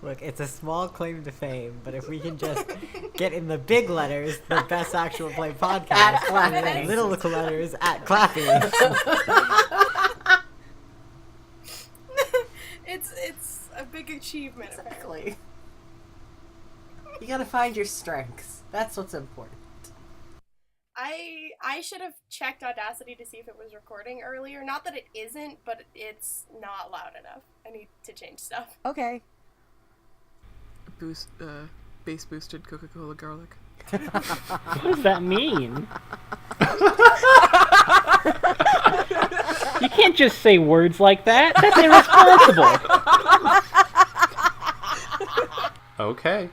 Look, it's a small claim to fame, but if we can just get in the big letters, the best actual play podcast, and then little letters at Clappy. It's a big achievement. Exactly. You gotta find your strengths. That's what's important. I should have checked Audacity to see if it was recording earlier. Not that it isn't, but it's not loud enough. I need to change stuff. Okay. Bass boosted Coca-Cola garlic. What does that mean? You can't just say words like that. That's irresponsible. Okay.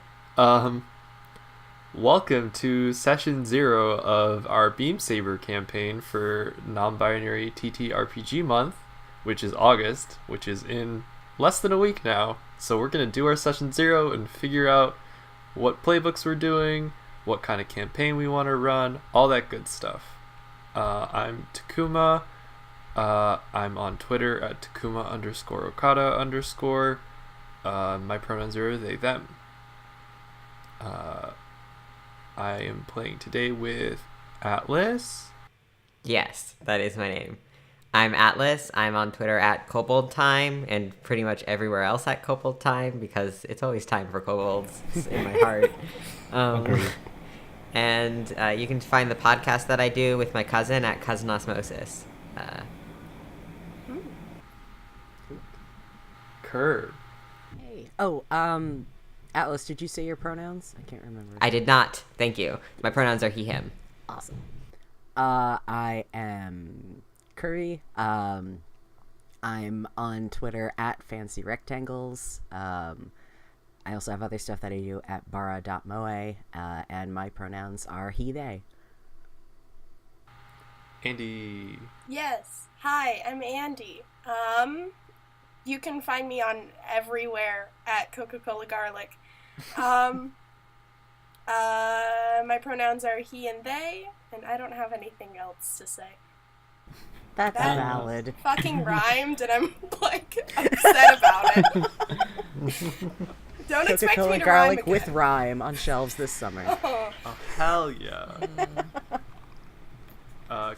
Welcome to session 0 of our Beam Saber campaign for Nonbinary TTRPG Month, which is August, which is in less than a week now. So we're going to do our session 0 and figure out what playbooks we're doing, what kind of campaign we want to run, all that good stuff. I'm Takuma. I'm on Twitter at Takuma_Okada_. My pronouns are they, them. I am playing today with Atlas. Yes, that is my name. I'm Atlas. I'm on Twitter at KoboldTime and pretty much everywhere else at KoboldTime because it's always time for kobolds in my heart. And you can find the podcast that I do with my cousin at Cousin Osmosis. Curb. Hey. Oh, Atlas, did you say your pronouns? I can't remember. I did not. Thank you. My pronouns are he, him. Awesome. I am Curry. I'm on Twitter at Fancy Rectangles. I also have other stuff that I do at bara.moe, and my pronouns are he, they. Andy. Yes. Hi, I'm Andy. You can find me on everywhere at Coca-Cola Garlic. My pronouns are he and they, and I don't have anything else to say. That's That valid. fucking rhymed, and I'm, upset about it. Don't expect me Coca-Cola to Garlic rhyme with again. rhyme on shelves this summer. Oh. Oh, hell yeah.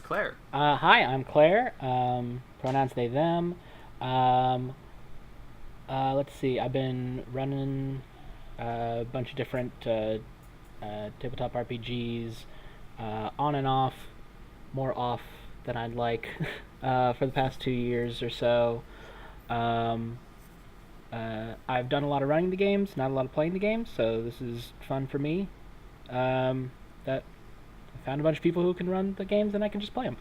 Claire. Hi, I'm Claire. Pronouns they, them. Let's see. I've been running a bunch of different tabletop RPGs on and off, more off than I'd like, for the past 2 years or so. I've done a lot of running the games, not a lot of playing the games, so this is fun for me. That I found a bunch of people who can run the games and I can just play them.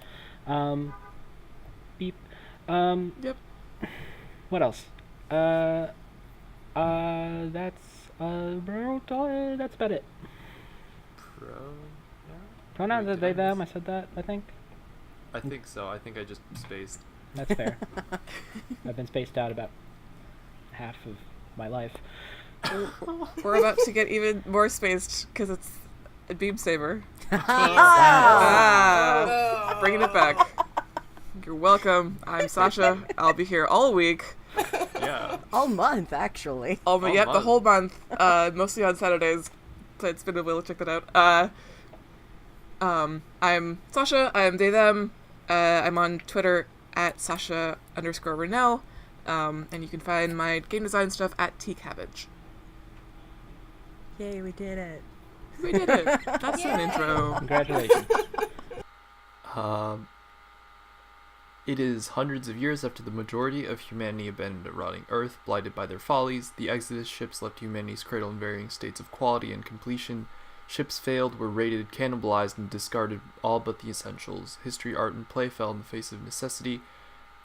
Beep. Yep. What else? That's about it. Pronouns are they, them. I said that, I think. I think so. I think I just spaced. That's fair. I've been spaced out about half of my life. We're about to get even more spaced because it's a Beam Saber. Bringing it back. You're welcome. I'm Sasha. I'll be here all week. Yeah. All month, actually. All the month. whole month. Mostly on Saturdays. So it's been a while to check that out. I'm Sasha. I am they, them. I'm on Twitter at Sasha_Renell. And you can find my game design stuff at tcabbage. Yay, we did it. We did it. That's an intro. Congratulations. It is hundreds of years after the majority of humanity abandoned a rotting Earth, blinded by their follies. The Exodus ships left humanity's cradle in varying states of quality and completion. Ships failed, were raided, cannibalized, and discarded all but the essentials. History, art, and play fell in the face of necessity.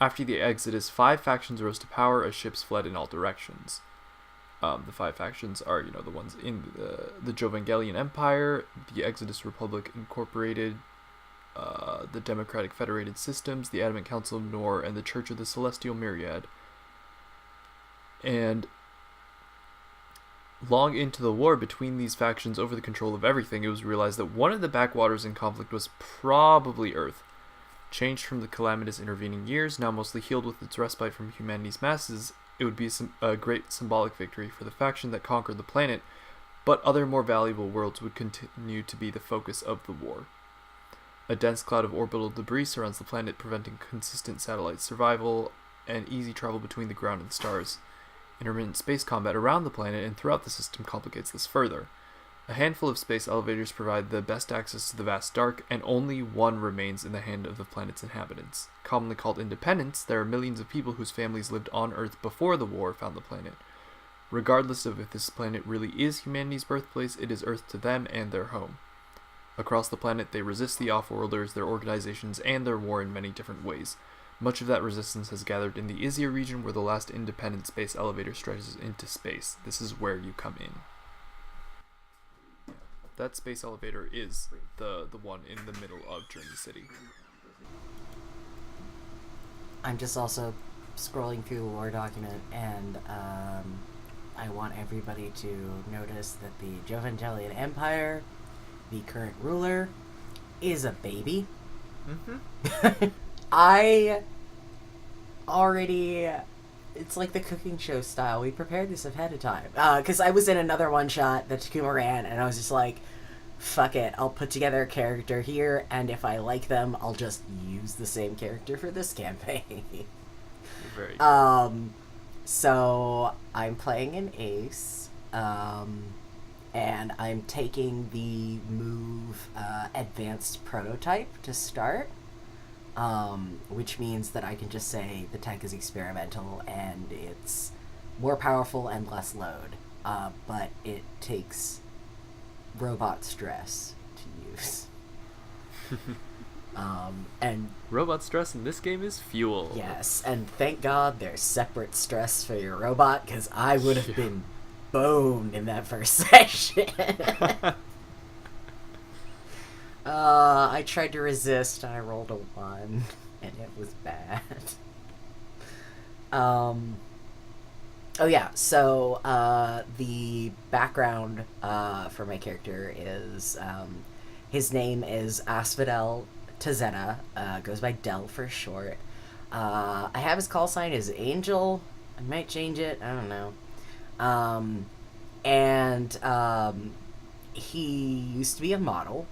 After the Exodus, 5 factions rose to power as ships fled in all directions. The 5 factions are, the ones in the Jovangelian Empire, the Exodus Republic Incorporated, the Democratic Federated Systems, the Adamant Council of Nor, and the Church of the Celestial Myriad. And long into the war between these factions over the control of everything, it was realized that one of the backwaters in conflict was probably Earth. Changed from the calamitous intervening years, now mostly healed with its respite from humanity's masses, It would be a great symbolic victory for the faction that conquered the planet, but other more valuable worlds would continue to be the focus of the war. A dense cloud of orbital debris surrounds the planet, preventing consistent satellite survival and easy travel between the ground and stars. Intermittent space combat around the planet and throughout the system complicates this further. A handful of space elevators provide the best access to the vast dark, and only one remains in the hand of the planet's inhabitants. Commonly called independents, there are millions of people whose families lived on Earth before the war found the planet. Regardless of if this planet really is humanity's birthplace, it is Earth to them and their home. Across the planet, they resist the Offworlders, their organizations, and their war in many different ways. Much of that resistance has gathered in the Izia region, where the last independent space elevator stretches into space. This is where you come in. That space elevator is the one in the middle of Journey City. I'm just also scrolling through the lore document, and I want everybody to notice that the Jovangelian Empire, the current ruler, is a baby. Mm-hmm. I already... It's like the cooking show style. We prepared this ahead of time. Because I was in another one-shot that Takuma ran, and I was just like, fuck it, I'll put together a character here, and if I like them, I'll just use the same character for this campaign. Very cool. So I'm playing an ace, and I'm taking the move advanced prototype to start, which means that I can just say the tech is experimental and it's more powerful and less load, but it takes robot stress to use. And Robot stress in this game is fuel. yes, and thank God there's separate stress for your robot, because I would have been boned in that first session. I tried to resist, and I rolled a 1, and it was bad. Oh yeah, so the background for my character is his name is Asphodel Tazetta, goes by Del for short. I have his call sign as Angel. I might change it, I don't know. And he used to be a model.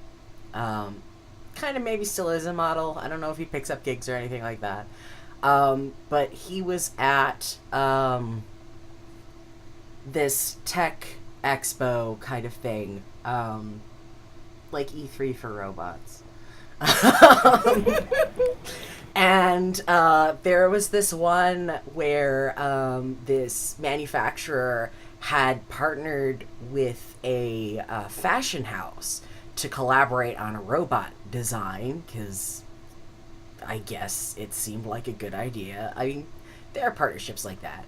Kind of maybe still is a model. I don't know if he picks up gigs or anything like that. But he was at this tech expo kind of thing, like E3 for robots. And there was this one where this manufacturer had partnered with a fashion house to collaborate on a robot design, because I guess it seemed like a good idea. I mean, there are partnerships like that.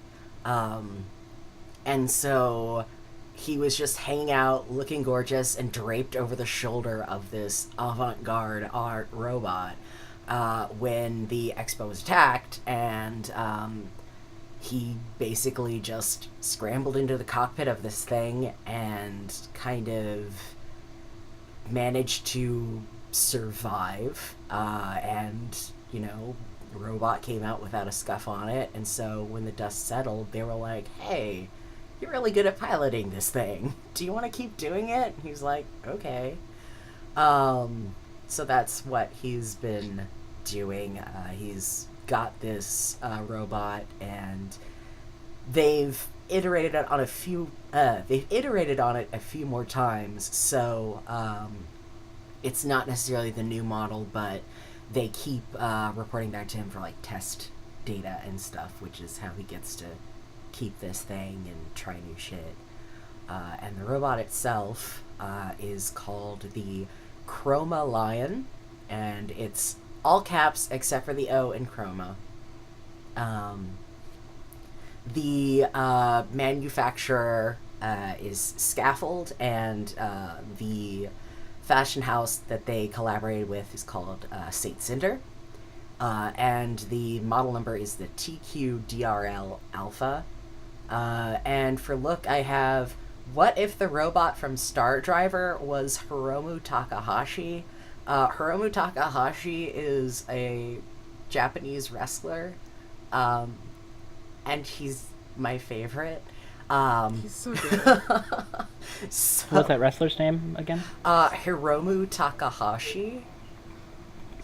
And so he was just hanging out, looking gorgeous, and draped over the shoulder of this avant-garde art robot when the expo was attacked, and he basically just scrambled into the cockpit of this thing and kind of managed to survive, and, you know, the robot came out without a scuff on it, and so when the dust settled, they were like, hey, you're really good at piloting this thing. Do you want to keep doing it? He's like, okay. So that's what he's been doing. He's got this robot, and they've iterated on a few more times, so it's not necessarily the new model, but they keep reporting back to him for like test data and stuff, which is how he gets to keep this thing and try new shit. And the robot itself is called the Chroma Lion, and it's all caps except for the O in Chroma. The manufacturer is Scaffold, and the fashion house that they collaborated with is called Saint Cinder. And the model number is the TQDRL Alpha. And for look, I have, what if the robot from Star Driver was Hiromu Takahashi? Hiromu Takahashi is a Japanese wrestler, and he's my favorite. He's so good. What's that wrestler's name again? Hiromu Takahashi.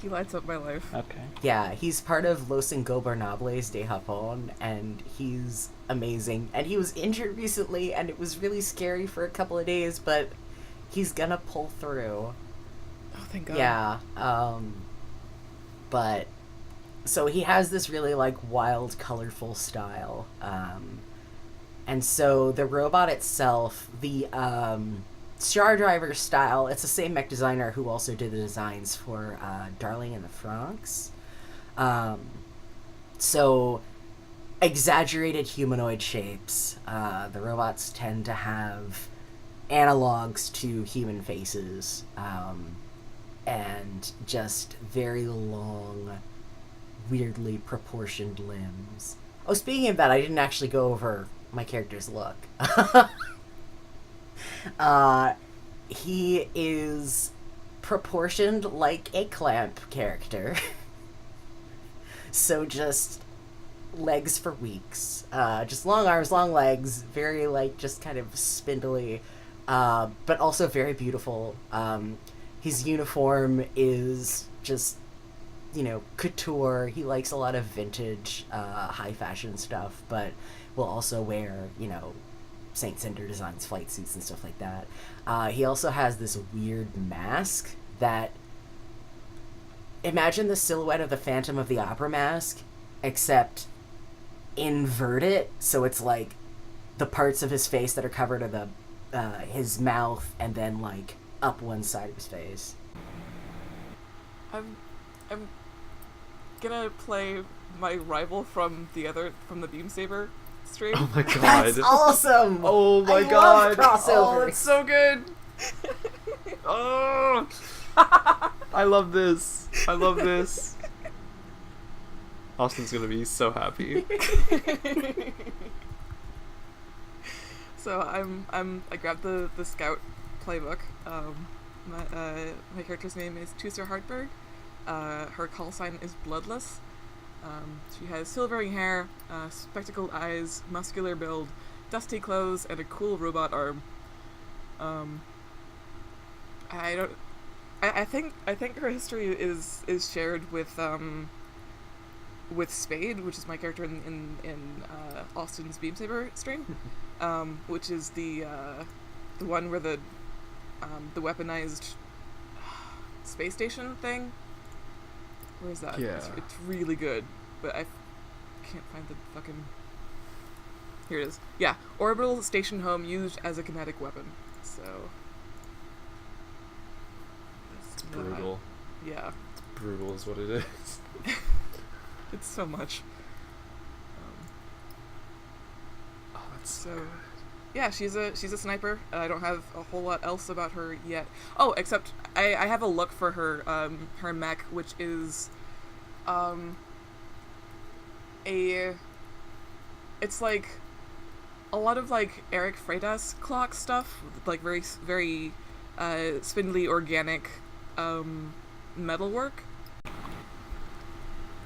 He lights up my life. Okay. Yeah, he's part of Los Ingobernables de Japón, and he's amazing. And he was injured recently, and it was really scary for a couple of days, but he's gonna pull through. Oh, thank God. Yeah, but, so he has this really, like, wild, colorful style, and so the robot itself, the, Star Driver style, it's the same mech designer who also did the designs for Darling in the Franxx. So, exaggerated humanoid shapes. The robots tend to have analogs to human faces, and just very long, weirdly proportioned limbs. Oh, speaking of that, I didn't actually go over my character's look. He is proportioned like a Clamp character. So just legs for weeks. Just long arms, long legs, very, like, just kind of spindly, but also very beautiful. His uniform is just, you know, couture. He likes a lot of vintage, high fashion stuff, but will also wear, you know, Saint Cinder designs flight suits and stuff like that. He also has this weird mask that... Imagine the silhouette of the Phantom of the Opera mask, except invert it, so it's like the parts of his face that are covered are the his mouth, and then, like, up one side of his face. I'm gonna play my rival from the Beam Saber stream. Oh my god. That's awesome! Oh my I god. love crossovers. Oh, it's so good. Oh. I love this. I love this. Austin's gonna be so happy. So I grabbed the Scout playbook. My character's name is Tuser Hartberg. Her call sign is Bloodless. She has silvering hair, spectacled eyes, muscular build, dusty clothes, and a cool robot arm. I think her history is shared with Spade, which is my character in Austin's Beam Saber stream, which is the one where the weaponized space station thing. Where is that? Yeah. It's really good, but I can't find the fucking... Here it is. Yeah, orbital station home used as a kinetic weapon. So... It's brutal. Yeah. It's brutal is what it is. It's so much. Oh, that's So... Yeah, she's a sniper. I don't have a whole lot else about her yet. Oh, except I have a look for her her mech, which is it's like a lot of like Eric Freitas clock stuff, like very very spindly organic metalwork.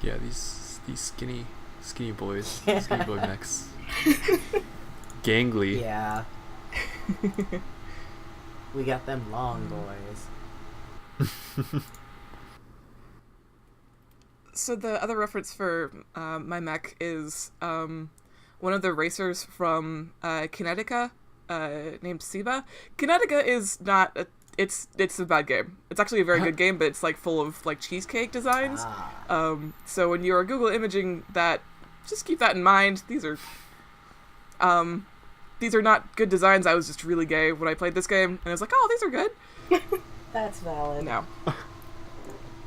Yeah, these skinny boys, skinny boy mechs. Gangly. Yeah. We got them long boys. So the other reference for my mech is one of the racers from Kinetica named Siba. Kinetica is not it's a bad game. It's actually a very good game, but it's like full of like cheesecake designs. So when you're Google imaging that, just keep that in mind. These are not good designs. I was just really gay when I played this game, and I was like, oh, these are good. That's valid. No.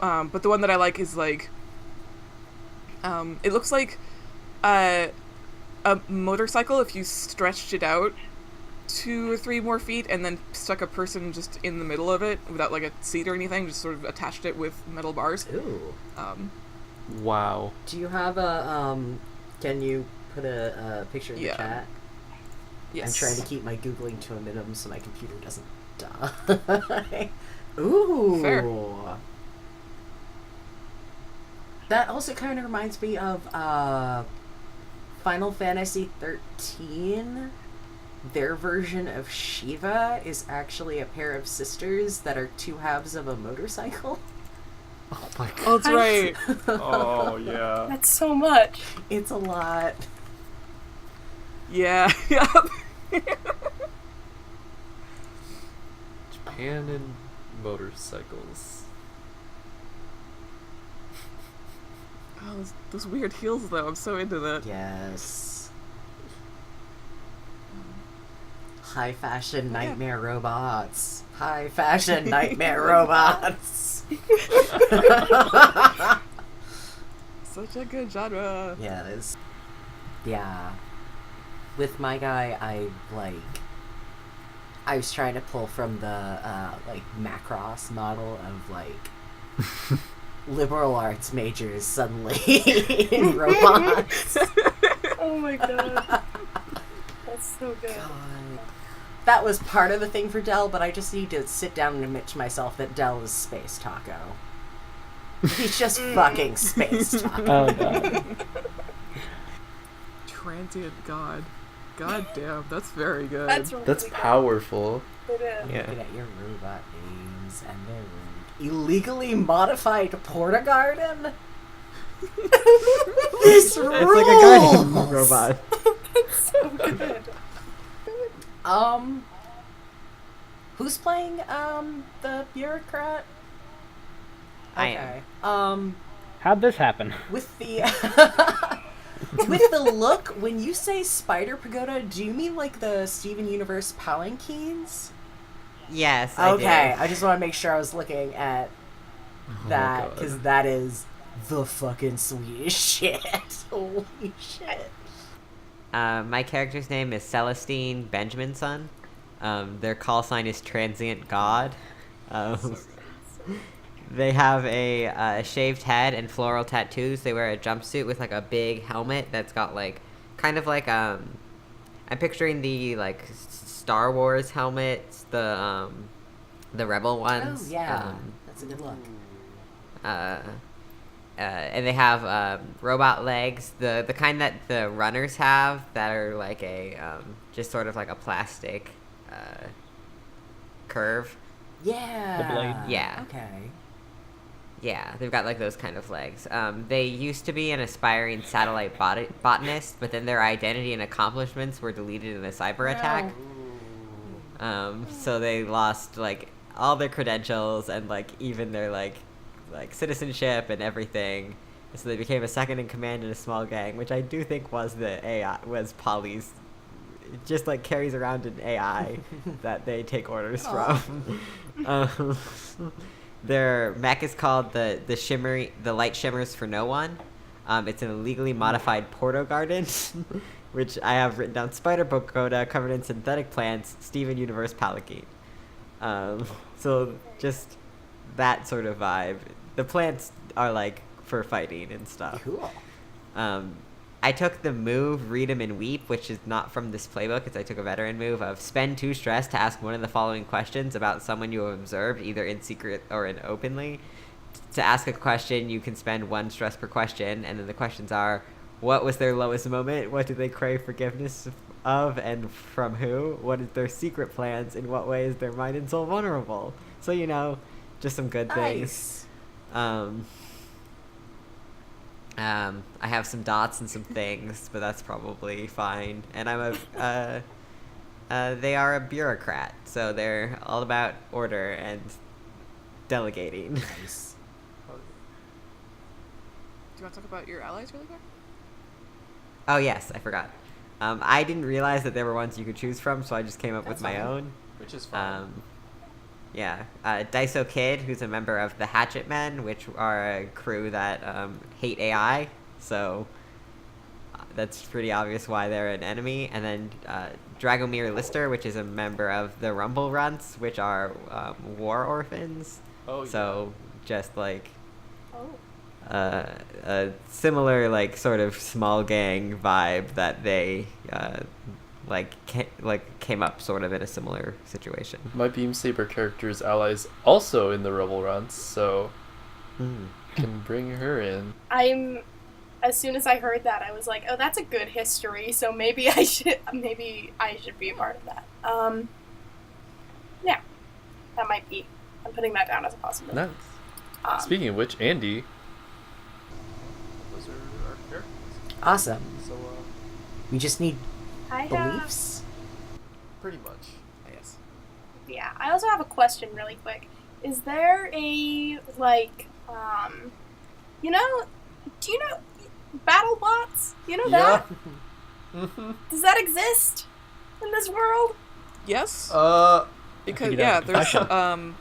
But the one that I like is like, it looks like a motorcycle if you stretched it out 2 or 3 more feet and then stuck a person just in the middle of it without like a seat or anything, just sort of attached it with metal bars. Ooh. Wow. Do you have a, can you put a picture in the chat? Yes. I'm trying to keep my Googling to a minimum so my computer doesn't die. Ooh. Fair. That also kind of reminds me of Final Fantasy 13, their version of Shiva is actually a pair of sisters that are two halves of a motorcycle. Oh my god. Oh, that's right. Oh, yeah. That's so much. It's a lot. Yeah. Japan and motorcycles. Oh, those weird heels, though. I'm so into that. Yes. High fashion nightmare robots. High fashion nightmare robots. Such a good genre. Yes. Yeah. With my guy, I was trying to pull from the, Macross model of, liberal arts majors suddenly in robots. Oh my god. That's so good. God. That was part of the thing for Dell, but I just need to sit down and admit to myself that Dell is Space Taco. He's just fucking Space Taco. Oh god. Transient God. God damn, that's very good. That's really That's good. powerful. It is. Yeah. Looking at your robot names and their illegally modified Portagarden? This rules! It's like a guardian robot. That's so good. Who's playing, the bureaucrat? I am. How'd this happen? With the, with the look, when you say Spider Pagoda, do you mean like the Steven Universe Palanquins? Yes, I Okay, do. I just want to make sure I was looking at that, God. because that is the fucking sweetest shit. Holy shit. My character's name is Celestine Benjaminson. Their call sign is Transient God. They have a shaved head and floral tattoos. They wear a jumpsuit with like a big helmet that's got like kind of like I'm picturing the like Star Wars helmets, the Rebel ones. Oh, yeah. That's a good look. And they have robot legs, the kind that the runners have that are like a just sort of like a plastic curve. Yeah. The blade. Yeah. Okay. Yeah, they've got like those kind of legs. They used to be an aspiring satellite botanist, but then their identity and accomplishments were deleted in a cyber attack. So they lost like all their credentials and like even their like citizenship and everything. So they became a second in command in a small gang, which I do think was the AI, was Polly's. It just like carries around an AI that they take orders from. Their mech is called the Light Shimmers for No One. It's an illegally modified Porto Garden, which I have written down Spider Pagoda covered in synthetic plants, Steven Universe Palanquin. So just that sort of vibe. The plants are like for fighting and stuff. Cool. I took the move Read 'em and Weep, which is not from this playbook, because I took a veteran move of spend 2 stress to ask one of the following questions about someone you have observed, either in secret or in openly. To ask a question, you can spend 1 stress per question, and then the questions are, what was their lowest moment? What did they crave forgiveness of, and from who? What is their secret plans? In what way is their mind and soul vulnerable? So, you know, just some good things. Nice. I have some dots and some things, but that's probably fine. And I'm they are a bureaucrat, so they're all about order and delegating. Nice. Do you want to talk about your allies really quick? Oh yes, I forgot. I didn't realize that there were ones you could choose from, so I just came up with my own. Which is fine. Yeah, Daiso Kid, who's a member of the Hatchet Men, which are a crew that hate AI, so that's pretty obvious why they're an enemy. And then Dragomir Lister, which is a member of the Rumble Runts, which are war orphans. Oh, yeah. So just like Oh. a similar like sort of small gang vibe that they came up sort of in a similar situation. My Beam Saber character's allies also in the Rebel Runs, so can bring her in. I'm as soon as I heard that, I was like, oh, that's a good history, so maybe I should be a part of that. Yeah, that might be. I'm putting that down as a possibility. Nice. Speaking of which, Andy. Those are our characters. Awesome. So, We just need I have, beliefs. pretty much. Yes. yeah, I also have a question really quick. Is there a, like, do you know battle bots? You know that? Mm-hmm. Does that exist in this world? Yes. Because figured out there's the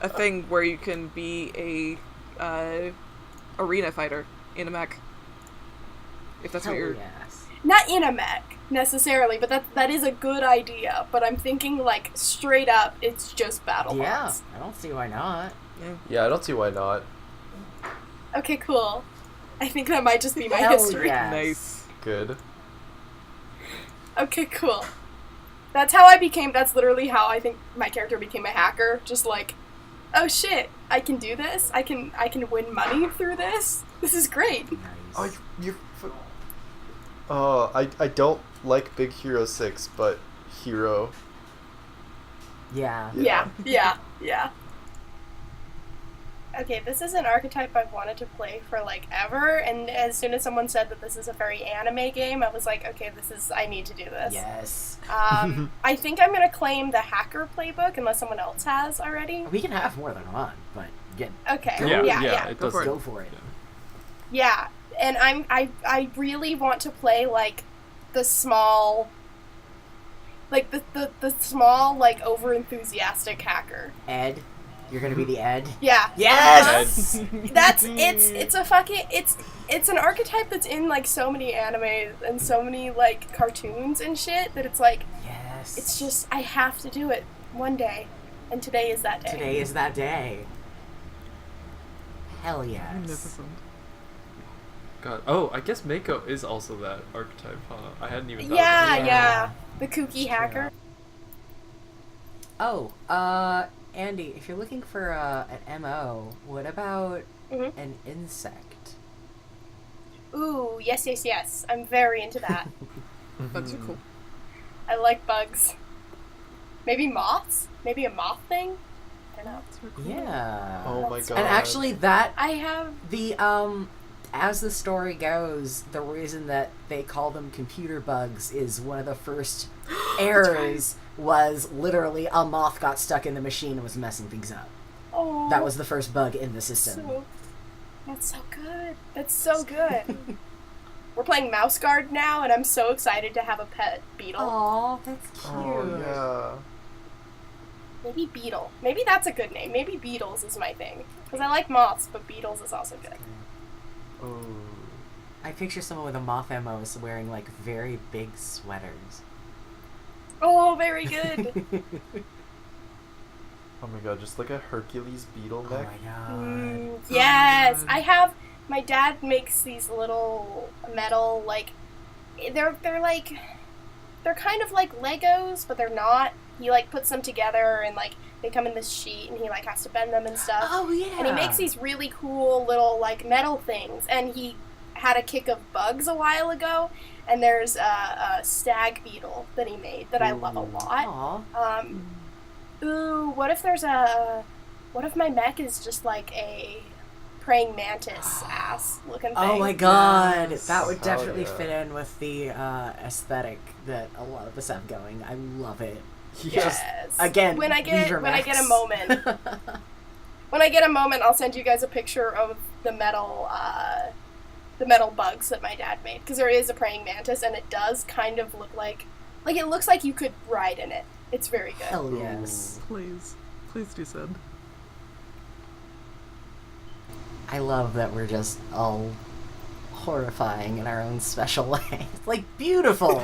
a thing where you can be a arena fighter in a mech. If that's Hell what you're. yes. Not in a mech, necessarily, but that is a good idea. But I'm thinking, like, straight up, it's just battle Yeah, bots. I don't see why not. Yeah, I don't see why not. Okay, cool. I think that might just be my Hell history. yes. Nice. Good. Okay, cool. That's literally how I think my character became a hacker. Just like, oh shit, I can do this. I can win money through this. This is great. Nice. Oh, I don't like Big Hero 6, but Hero. Yeah. Yeah. Okay, this is an archetype I've wanted to play for, like, ever, and as soon as someone said that this is a very anime game, I was like, okay, I need to do this. Yes. I think I'm gonna claim the hacker playbook, unless someone else has already. We can have more than one, but get Okay, Yeah, it Go does. for it. go for it. Yeah, and I really want to play, like, the small, like, the small, like, over-enthusiastic hacker. Ed, you're gonna be the Ed. Yeah. Yes. It's an archetype that's in, like, so many animes and so many, like, cartoons and shit that it's like, Yes. it's just, I have to do it one day, and today is that day. Today is that day. Hell yes. Magnificent. God. Oh, I guess Mako is also that archetype, huh? I hadn't even thought Yeah, about yeah, the kooky hacker. Oh, Andy, if you're looking for an MO, what about Mhm. an insect? Ooh, yes. I'm very into that. it. Bugs are cool. I like bugs. Maybe moths? Maybe a moth thing? I don't know. Yeah. Oh my god. And actually, that I have. the as the story goes, the reason that they call them computer bugs is one of the first errors was literally a moth got stuck in the machine and was messing things up. Oh. That was the first bug in the system. That's so good. That's so good. We're playing Mouse Guard now, and I'm so excited to have a pet beetle. Aw, that's cute. Oh yeah. Maybe beetle. Maybe that's a good name. Maybe beetles is my thing. Because I like moths, but beetles is also good. Oh. I picture someone with a moth MO wearing like very big sweaters. Oh, very good. Oh my god, just like a Hercules beetle Oh neck. my god. Yes, God. I have. My dad makes these little metal, like, they're kind of like Legos, but they're not. He like puts them together and like they come in this sheet, and he like has to bend them and stuff. Oh yeah. And he makes these really cool little like metal things. And he had a kick of bugs a while ago, and there's a stag beetle that he made that I love a lot. Aw. Ooh, what if my mech is just like a praying mantis ass looking thing? Oh my god, Yes. that would Hell definitely yeah. fit in with the aesthetic that a lot of us have going. I love it. Yes. Again, when I get a Levermax. moment, when I get a moment, I'll send you guys a picture of the metal bugs that my dad made, because there is a praying mantis, and it does kind of look like it looks like you could ride in it. It's very good. Hell yes. Please do send. I love that we're just all horrifying in our own special way. Like, beautiful,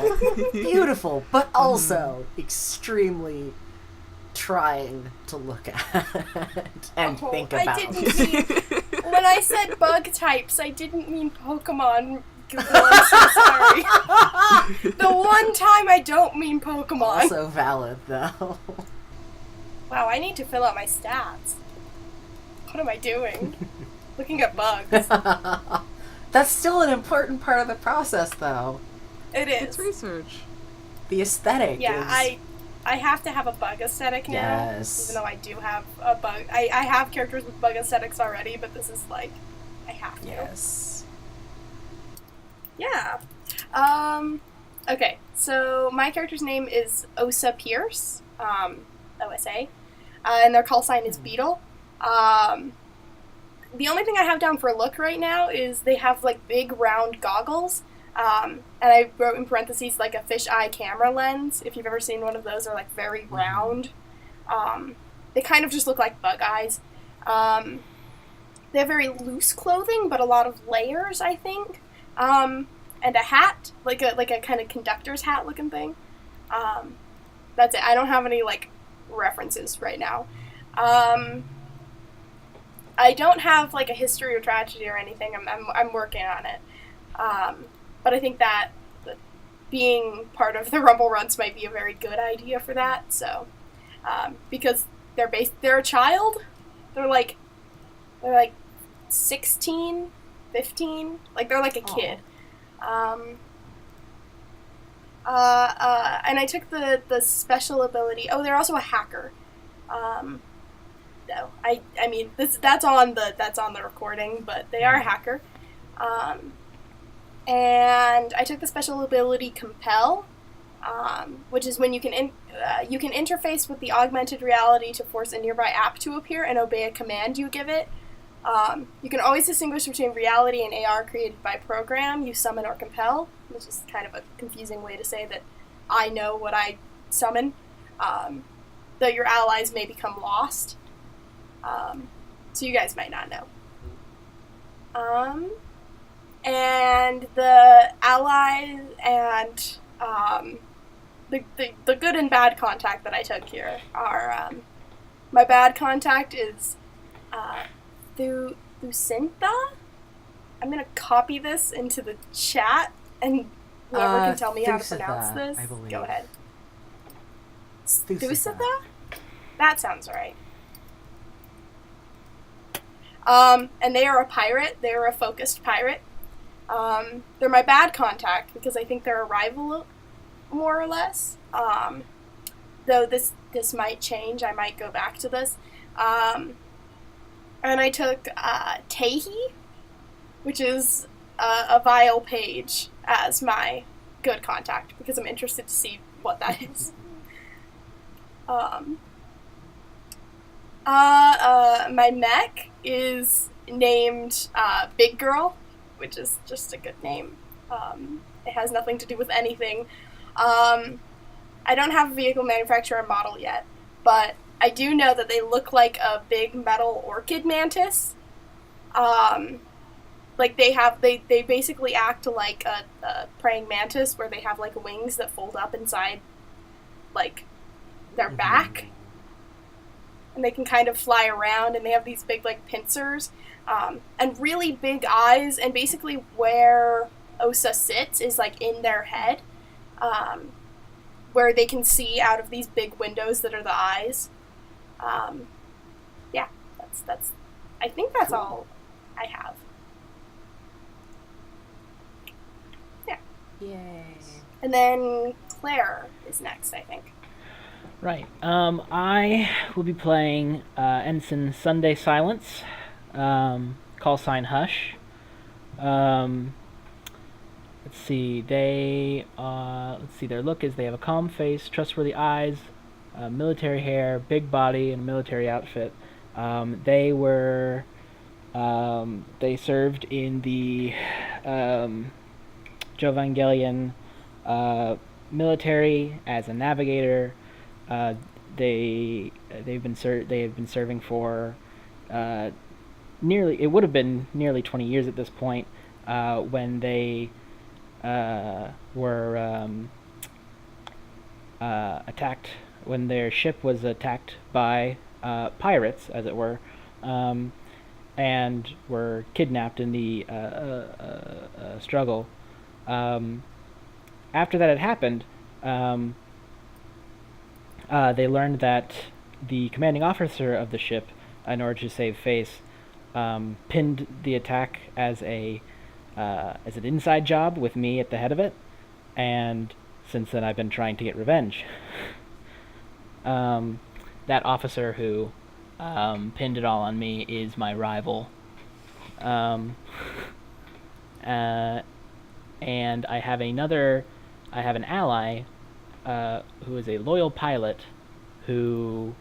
beautiful, but also extremely trying to look at and Oh, think I about. didn't mean, when I said bug types, I didn't mean Pokemon. Google, I'm so sorry. The one time I don't mean Pokemon. Also valid, though. Wow, I need to fill out my stats. What am I doing? Looking at bugs. That's still an important part of the process, though. It is. It's research. The aesthetic Yeah, is... I have to have a bug aesthetic now. Yes. Even though I do have a bug. I have characters with bug aesthetics already, but this is like, I have to. Yes. Yeah. Okay, so my character's name is Osa Pierce, OSA, and their call sign is Beetle. The only thing I have down for a look right now is they have, like, big round goggles, and I wrote in parentheses, like, a fisheye camera lens, if you've ever seen one of those. They're, like, very round. They kind of just look like bug eyes. They have very loose clothing, but a lot of layers, I think. And a hat, like a kind of conductor's hat looking thing. That's it. I don't have any, like, references right now. I don't have, like, a history or tragedy or anything. I'm working on it. But I think that being part of the Rumble Runs might be a very good idea for that. So, because they're a child. They're like 16, 15. Like, they're like a kid. And I took the special ability. Oh, they're also a hacker. No, I mean that's on the recording, but they are a hacker. And I took the special ability Compel, which is when you can interface with the augmented reality to force a nearby app to appear and obey a command you give it. You can always distinguish between reality and AR created by program you summon or compel, which is kind of a confusing way to say that I know what I summon, though your allies may become lost. So you guys might not know. And the allies and the good and bad contact that I took here are my bad contact is Thucintha. I'm gonna copy this into the chat, and whoever can tell me how to pronounce this, I believe. go ahead. Thucintha. Thucintha? That sounds right. And they are a pirate. They are a focused pirate. They're my bad contact because I think they're a rival, more or less. Though this might change. I might go back to this. And I took Tahi, which is a vile page, as my good contact because I'm interested to see what that is. My mech is named Big Girl, which is just a good name. It has nothing to do with anything. I don't have a vehicle manufacturer model yet, but I do know that they look like a big metal orchid mantis. Like they basically act like a praying mantis, where they have like wings that fold up inside, like, their back. And they can kind of fly around, and they have these big, like, pincers, and really big eyes, and basically where Osa sits is, like, in their head, where they can see out of these big windows that are the eyes. Yeah, that's I think that's Cool. all I have. Yeah. Yay. And then Claire is next, I think. Right. I will be playing Ensign Sunday Silence, call sign Hush. Let's see. Their look is they have a calm face, trustworthy eyes, military hair, big body, and military outfit. They served in the Jovangelian military as a navigator. They have been serving for it would have been nearly 20 years at this point, when they were attacked, when their ship was attacked by pirates, as it were, and were kidnapped in the struggle. After that had happened, they learned that the commanding officer of the ship, in order to save face, pinned the attack as a as an inside job with me at the head of it, and since then I've been trying to get revenge. That officer who pinned it all on me is my rival. And I have an ally who is a loyal pilot who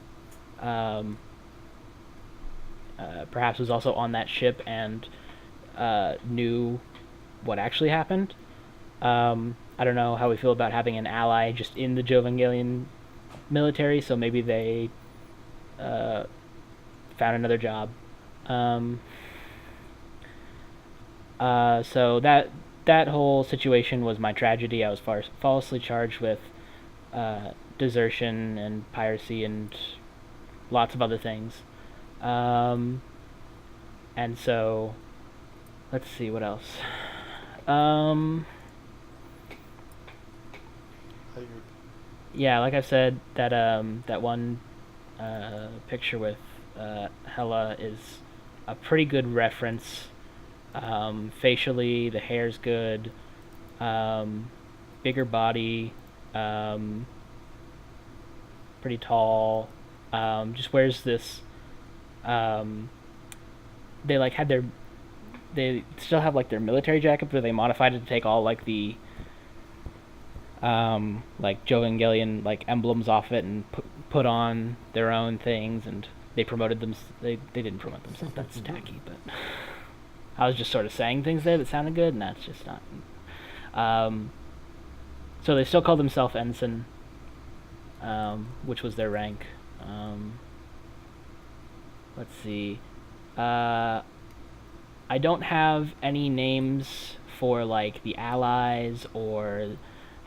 perhaps was also on that ship and knew what actually happened. I don't know how we feel about having an ally just in the Jovangelian military, so maybe they found another job. So that whole situation was my tragedy. I was falsely charged with desertion and piracy and lots of other things. And so, let's see, what else? Yeah, like I said, that one picture with Hella is a pretty good reference. Facially, the hair's good. Bigger body. Pretty tall. Just wears this. They like had they still have like their military jacket, but they modified it to take all like the like Jovangelian like emblems off it and put on their own things, and they promoted them. They didn't promote themselves. That's tacky, but I was just sort of saying things there that sounded good, and that's just not. So they still call themselves ensign, which was their rank. Let's see. I don't have any names for like the allies or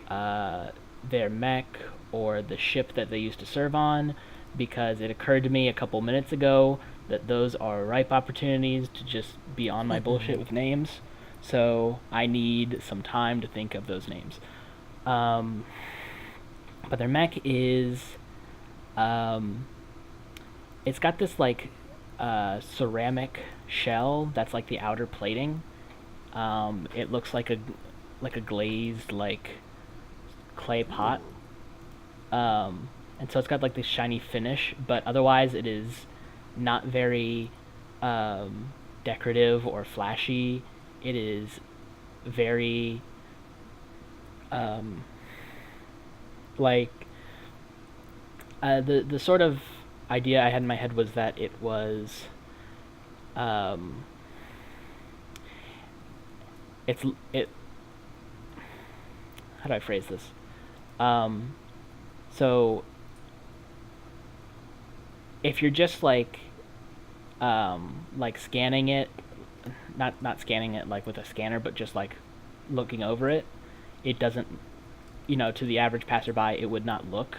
their mech or the ship that they used to serve on, because it occurred to me a couple minutes ago that those are ripe opportunities to just be on my bullshit with names. So I need some time to think of those names. But their mech is it's got this like ceramic shell that's like the outer plating. It looks like a glazed like clay pot. And so it's got like this shiny finish, but otherwise it is not very decorative or flashy. It is very like the sort of idea I had in my head was that it was how do I phrase this? So if you're just like scanning it, not scanning it like with a scanner, but just like looking over it, it doesn't, to the average passerby, it would not look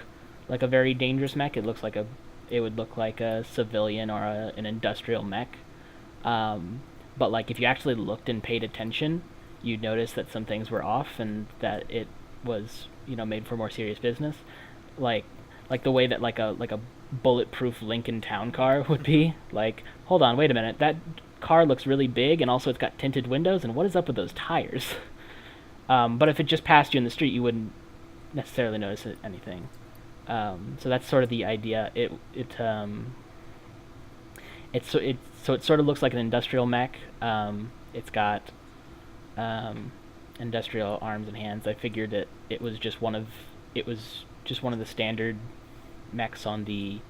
like a very dangerous mech. It would look like a civilian or an industrial mech. But like if you actually looked and paid attention, you'd notice that some things were off and that it was, made for more serious business. Like the way that like a bulletproof Lincoln Town car would be. Like, hold on, wait a minute, that car looks really big and also it's got tinted windows, and what is up with those tires? But if it just passed you in the street, you wouldn't necessarily notice anything. So that's sort of the idea. It sort of looks like an industrial mech. It's got industrial arms and hands. I figured that it was just one of the standard mechs on the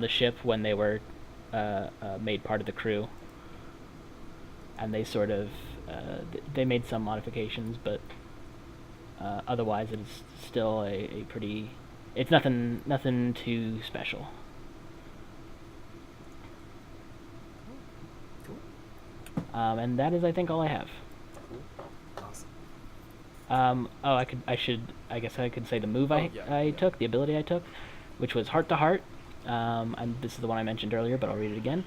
ship when they were made part of the crew, and they sort of they made some modifications, but otherwise it is still a pretty. It's nothing too special. And that is, I think, all I have. I guess I could say the move I took, the ability I took, which was Heart to Heart. And this is the one I mentioned earlier, but I'll read it again.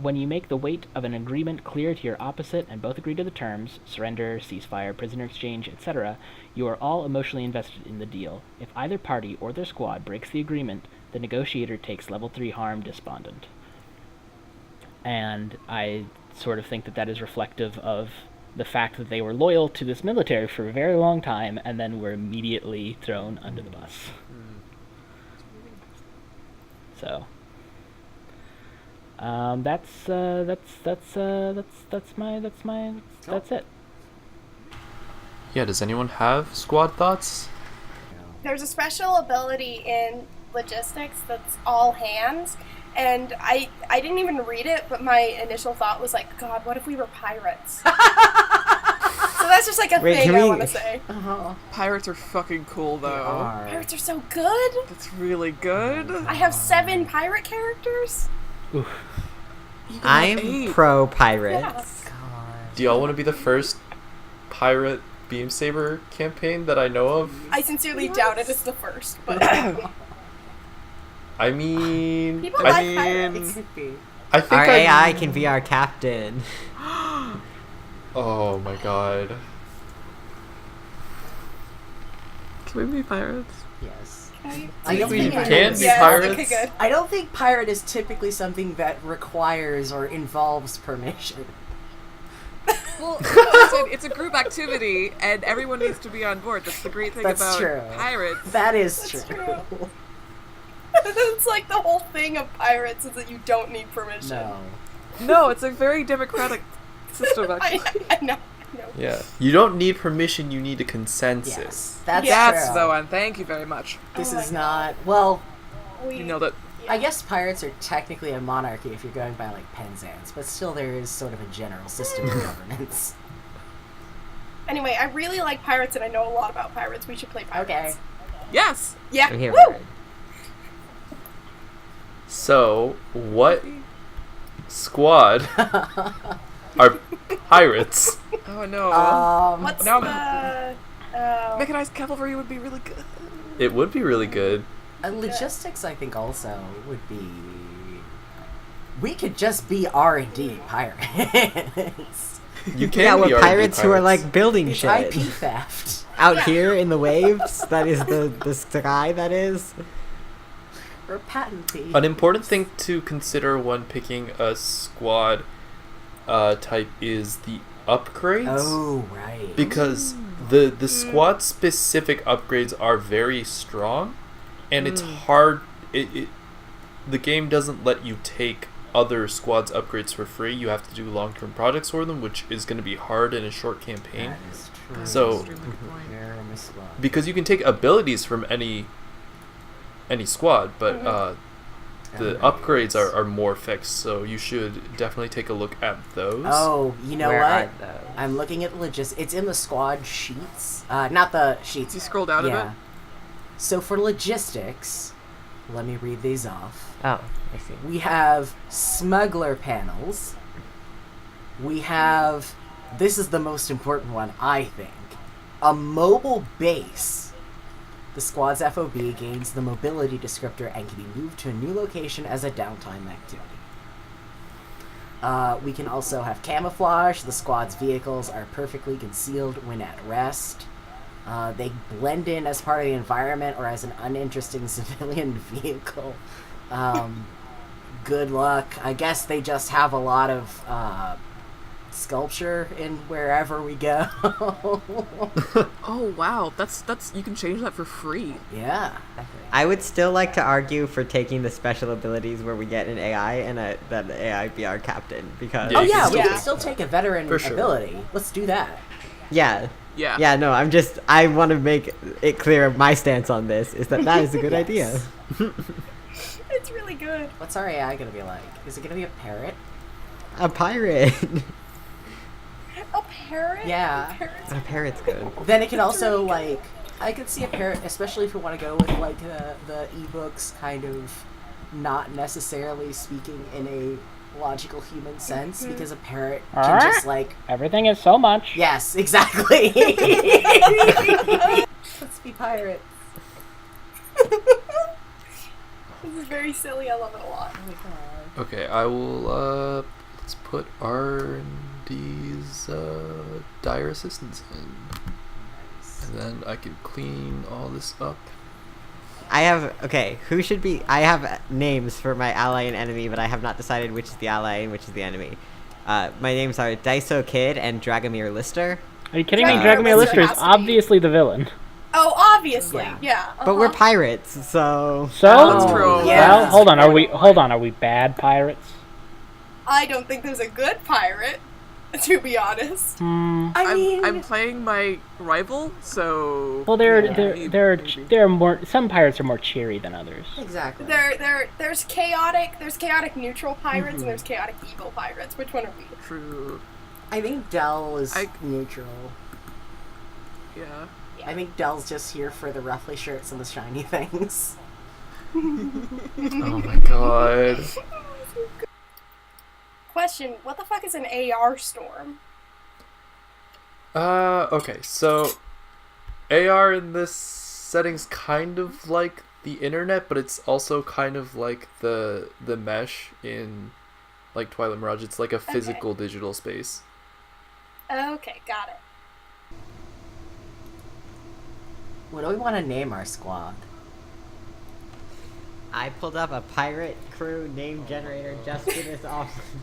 When you make the weight of an agreement clear to your opposite and both agree to the terms, surrender, ceasefire, prisoner exchange, etc., you are all emotionally invested in the deal. If either party or their squad breaks the agreement, the negotiator takes level 3 harm despondent. And I sort of think that that is reflective of the fact that they were loyal to this military for a very long time and then were immediately thrown under the bus. So that's it. Yeah, does anyone have squad thoughts? There's a special ability in logistics that's all hands, and I didn't even read it, but my initial thought was like, God, what if we were pirates? So that's just like a Wait, thing can I we- want to say. Pirates are fucking cool, though. Pirates are so good. That's really good. I have 7 pirate characters. Oof. I'm 8. pro pirates. Do y'all want to be the first pirate Beam Saber campaign that I know of? I sincerely doubt it is the first, but I mean, people I like mean, pirates. I think Our I AI can be our captain. Oh my god. Can we be pirates? Yes. I I don't We think can be yes, pirates. Okay, good. I don't think pirate is typically something that requires or involves permission. Well, listen, it's a group activity, and everyone needs to be on board. That's the great thing That's about true. pirates. That is That's true. true. That's like the whole thing of pirates is that you don't need permission. No. No, it's a very democratic system, actually. I know. Yeah. You don't need permission, you need a consensus. Yes. That's That's true. the one. Thank you very much. This Oh my is not... Well, You nailed it. I guess pirates are technically a monarchy if you're going by, like, Penzance, but still there is sort of a general system of governance. Anyway, I really like pirates and I know a lot about pirates. We should play pirates. Okay. Yes! Yeah. I'm here Woo! for it. So, what squad are pirates? Oh no. What's Now- the... Mechanized cavalry would be really good. It would be really good. Logistics, I think, also would be... We could just be R&D pirates. You can Yeah, be we're R&D pirates who are like building It's shit. IP theft. Out here in the waves, that is the sky, that is. Or patent thief. An important thing to consider when picking a squad type is the upgrades. Oh, right. Because the squad specific upgrades are very strong, and it's hard. The game doesn't let you take other squads upgrades for free. You have to do long-term projects for them, which is going to be hard in a short campaign. That is true. So- Extremely good point. Jeremy Squad. Because you can take abilities from any squad, but the upgrades are more fixed. So you should definitely take a look at those. Oh, you know Where what? are those? I'm looking at it's in the squad sheets. Not the sheets. You scroll down a bit. Yeah. So for logistics, let me read these off. Oh, I see. We have smuggler panels. We have, this is the most important one, I think, a mobile base. The squad's FOB gains the mobility descriptor and can be moved to a new location as a downtime activity. We can also have camouflage. The squad's vehicles are perfectly concealed when at rest. They blend in as part of the environment or as an uninteresting civilian vehicle. Good luck. I guess they just have a lot of sculpture in wherever we go. Oh wow, that's you can change that for free. Yeah. I would still like to argue for taking the special abilities where we get an AI and that the AI be our captain, because Yeah, Oh you yeah, can we still- can still take a veteran For sure. ability. Let's do that. yeah. Yeah. Yeah, no, I want to make it clear my stance on this is that is a good Yes. idea. It's really good. What's our AI gonna be like? Is it gonna be a parrot? A pirate. A parrot? Yeah. Parrots. A parrot's good. Then it can also like, I could see a parrot, especially if we want to go with like the ebooks kind of not necessarily speaking in a logical human sense, because a parrot can just like, Everything is so much. yes, exactly. Let's be pirates. This is very silly. I love it a lot. Oh my god. Okay, I will, let's put R&D's, dire assistance in. And then I can clean all this up. Who should be, I have names for my ally and enemy, but I have not decided which is the ally and which is the enemy. My names are Daiso Kid and Dragomir Lister. Are you kidding me? Dragomir Dragomir Lister Lister is has to be- obviously the villain. Oh, obviously, Yeah. yeah. But we're uh-huh. pirates, so... So, That's true. Yeah. well, hold on. Are we bad pirates? I don't think there's a good pirate, to be honest. I'm playing my rival, so Well, there are more. Some pirates are more cheery than others. Exactly. There's chaotic neutral pirates and there's chaotic evil pirates. Which one are we? true. I think Dell is I- neutral. Yeah. I think Dell's just here for the ruffly shirts and the shiny things. Oh my god. Question: what the fuck is an AR storm? Okay, so AR in this setting's kind of like the internet, but it's also kind of like the mesh in like Twilight Mirage. It's like a physical digital space. Okay, got it. What do we want to name our squad? I pulled up a pirate crew name generator just for this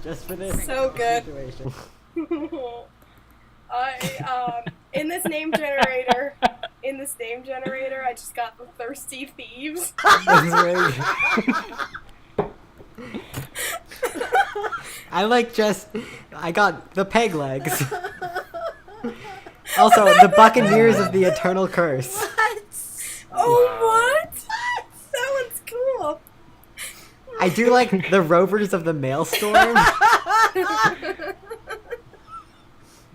just for this So good. situation. In this name generator, I just got the Thirsty Thieves. That's really good. I got the peg legs. Also, the Buccaneers of the Eternal Curse. Oh, what? That one's cool. I do like the Rovers of the Maelstrom. I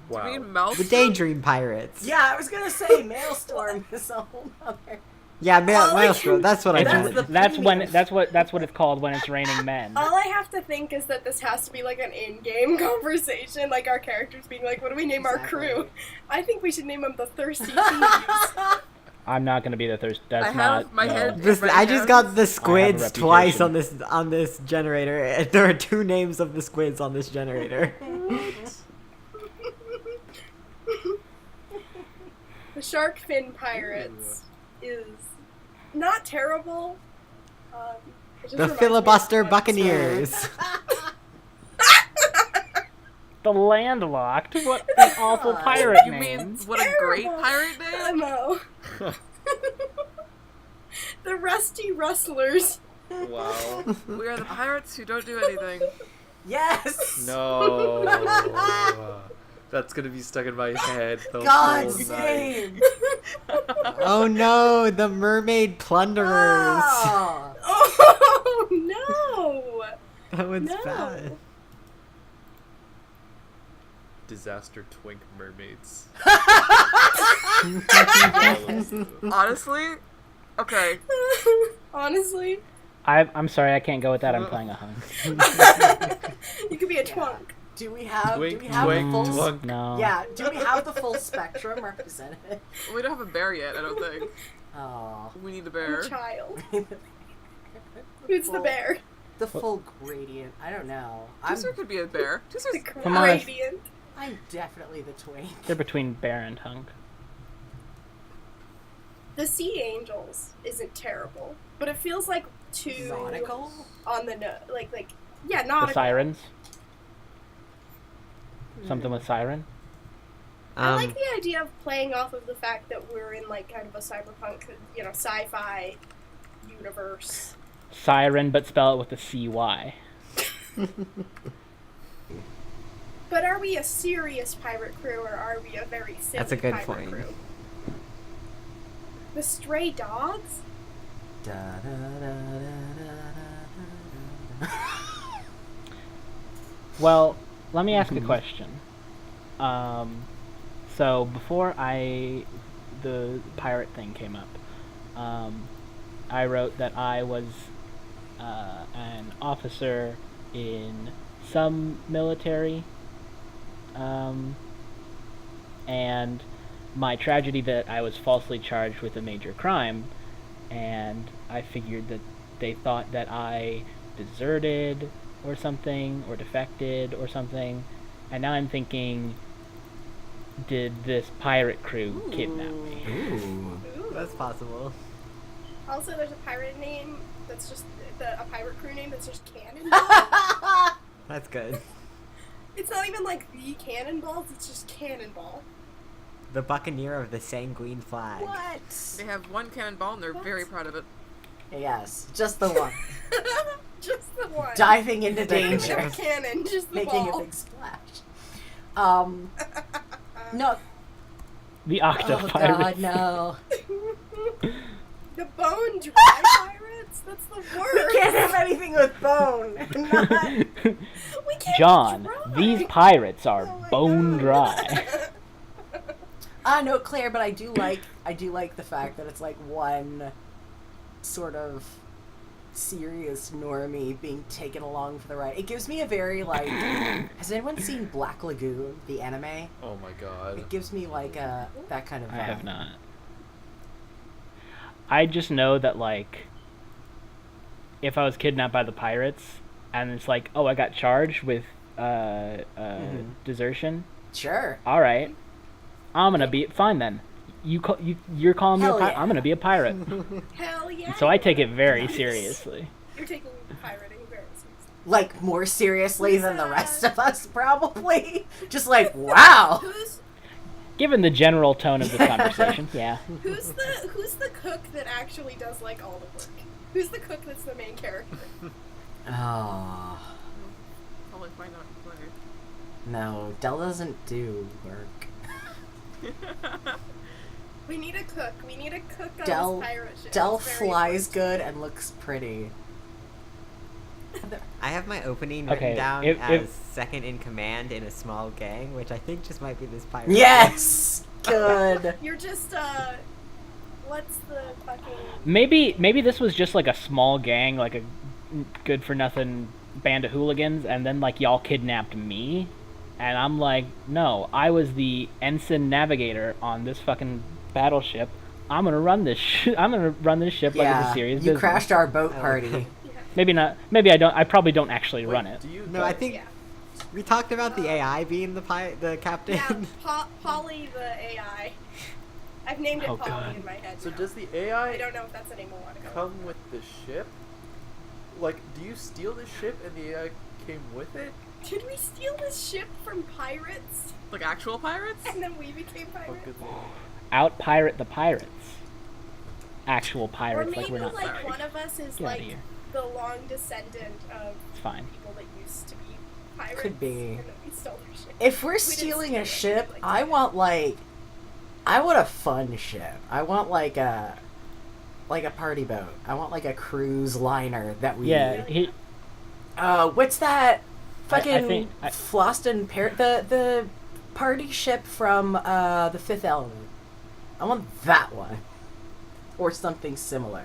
Wow. mean, Mel. The Daydream Pirates. Yeah, I was gonna say Maelstrom is a whole other. Yeah, Oh, Maelstrom. That's what I That's meant. the That's when. premium. That's what it's called when it's raining men. All I have to think is that this has to be like an in-game conversation, like our characters being like, "What do we name our Exactly. crew?" I think we should name them the Thirsty Thieves. I'm not gonna be the thirst. That's I have not. my no. head- This, Right I just now. got the squids reputation. twice on this generator. And there are 2 names of the squids on this generator. The Shark Fin Pirates is not terrible. It just The reminds me Filibuster of- Buccaneers. The landlocked. What an awful pirate You name. mean what a great pirate name? Mo. The Rusty Rustlers. Wow. We are the pirates who don't do anything. Yes. No. That's gonna be stuck in my head the God whole night. save. Oh no, the Mermaid Plunderers. Oh. Oh no! That one's No. bad. Disaster twink mermaids. Honestly, okay. Honestly, I'm sorry, I can't go with that. I'm playing a hunk. you could be a twunk. Do we have Twink, the twink, full? twunk. No. Yeah. Do we have the full spectrum represented? We don't have a bear yet. I don't think. Oh. We need a I'm bear. a child. Who's the bear? The full gradient. I don't know. Tooser could be a bear. The Tooser's Come on. gradient. I'm definitely the twink. They're between bear and hunk. The Sea Angels isn't terrible, but it feels like too Nautical? on the like yeah, nautical. The sirens. Something with siren. I like the idea of playing off of the fact that we're in like kind of a cyberpunk, sci-fi universe. Siren, but spell it with a CY. But are we a serious pirate crew or are we a very silly That's a good pirate point. crew? The Stray Dogs? Da, da, da, da, da, da, da. Well, let me ask a question. So before the pirate thing came up, I wrote that I was an officer in some military, and my tragedy that I was falsely charged with a major crime, and I figured that they thought that I deserted or something, or defected or something, and now I'm thinking, did this pirate crew kidnap me? Ooh. Ooh. That's possible. Also, there's a pirate name that's just a pirate crew name that's just Cannon. That's good. It's not even like the cannonballs, it's just cannonball. The Buccaneer of the Sanguine Flag. What? They have one cannonball and they're very proud of it. Yes, just the one. Just the one. Diving into No danger. cannon, just the Making ball. a big splash. No. The Octo Oh Pirates. god, no. The bone dry pirates? That's the We worst. can't have anything with bone. Not... We can't John, be dry. these pirates are Oh my bone God. dry. No, Claire, but I do like the fact that it's like one sort of serious normie being taken along for the ride. It gives me a very like has anyone seen Black Lagoon, the anime? Oh my god. It gives me like that kind of vibe. I have not. I just know that, like, if I was kidnapped by the pirates, and it's like, oh, I got charged with desertion. Sure. All right, I'm gonna be fine then. You're calling me a Hell pirate. yeah. I'm gonna be a pirate. Hell yeah. So I take it very Nice. seriously. You're taking pirating very seriously. Like more seriously than the rest of us, probably. Just like, wow. Given the general tone of the conversation, yeah. Who's the cook that actually does like all the work? Who's the cook that's the main character? Oh I'll like find out later. no, Del doesn't do work. We need a cook. We need a cook on Del- this pirate ship. Del It's very flies important. good and looks pretty. I have my opening Okay, written down if- as second in command in a small gang, which I think just might be this pirate. Yes, good. You're just what's the fucking Maybe this was just like a small gang, like a good for nothing band of hooligans, and then like y'all kidnapped me, and I'm like, no, I was the ensign navigator on this fucking battleship. I'm gonna run this. I'm gonna run this ship like it's a Yeah, serious you business. crashed our boat party. Maybe not. Maybe I don't. I probably don't actually run it. Do you No, I think yeah. we talked about the AI being the captain. Yeah, Polly the AI. I've named it Oh, Polly God. in my head. So now. does the I AI don't know if that's the name I want to go. come with the ship? Like, do you steal the ship and the AI came with it? Did we steal this ship from pirates Like actual pirates? and then we became Oh, pirates? good lord. Out pirate the pirates. Actual Or pirates, maybe like we're not. like one of us is Get outta like here. the long descendant of It's fine. people that used to be pirates. Could be. And then we stole their ship. If we're didn't stealing a steal it, ship, like, I want a fun ship. I want like a party boat. I want like a cruise liner that we. Yeah. What's that? I Fucking think- Floston the party ship from the Fifth Element. I want that one, or something similar.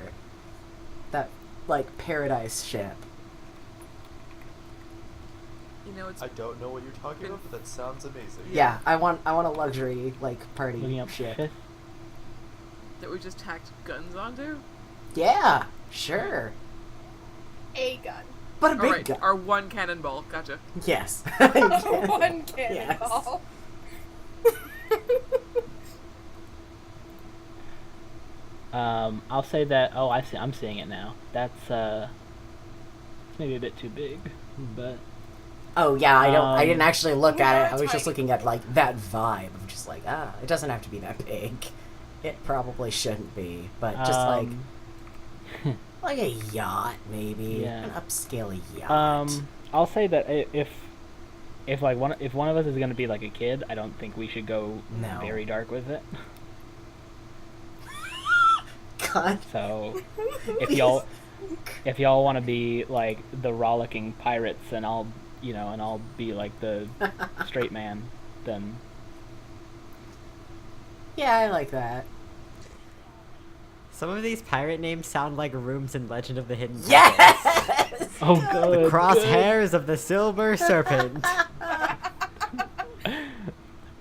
That like paradise ship. You know, it's I don't know what you're talking about, but that sounds amazing. Yeah, I want a luxury like party Looking up ship. fifth. that we just tacked guns onto. Yeah, sure, A gun. but a big Alright, gun. our one cannonball. Gotcha. Yes. One cannonball. I'll say that. Oh, I see. I'm seeing it now. That's it's maybe a bit too big, but Oh yeah, I didn't actually look at it. I was Tiny. just looking at like that vibe of just like it doesn't have to be that big. It probably shouldn't be, but just like a yacht maybe, Yeah. an upscale yacht. I'll say that if one of us is gonna be like a kid, I don't think we should go No. very dark with it. God. So if y'all want to be like the rollicking pirates, and I'll be like the straight man, then Yeah, I like that. Some of these pirate names sound like rooms in Legend of the Hidden Temple. Yes. oh The good. good. crosshairs of the Silver Serpent.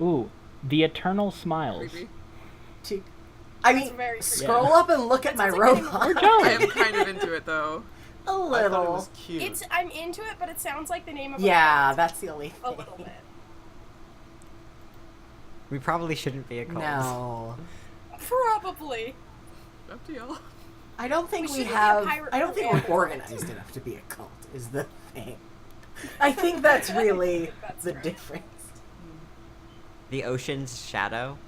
Ooh, the Eternal Smiles. Creepy. I That's mean, very creepy. scroll Yeah. up and look at my That's like robot. I am kind of into it though. A I thought it little. was cute. I'm into it, but it sounds like the name of Yeah, a that's the only a thing. little bit. We probably shouldn't be a cult. No. Probably. Up to y'all. I don't think We we shouldn't be a have. pirate I don't think forever. we're organized enough to be a cult. Is the thing. I think that's really That's the right. difference. The ocean's shadow.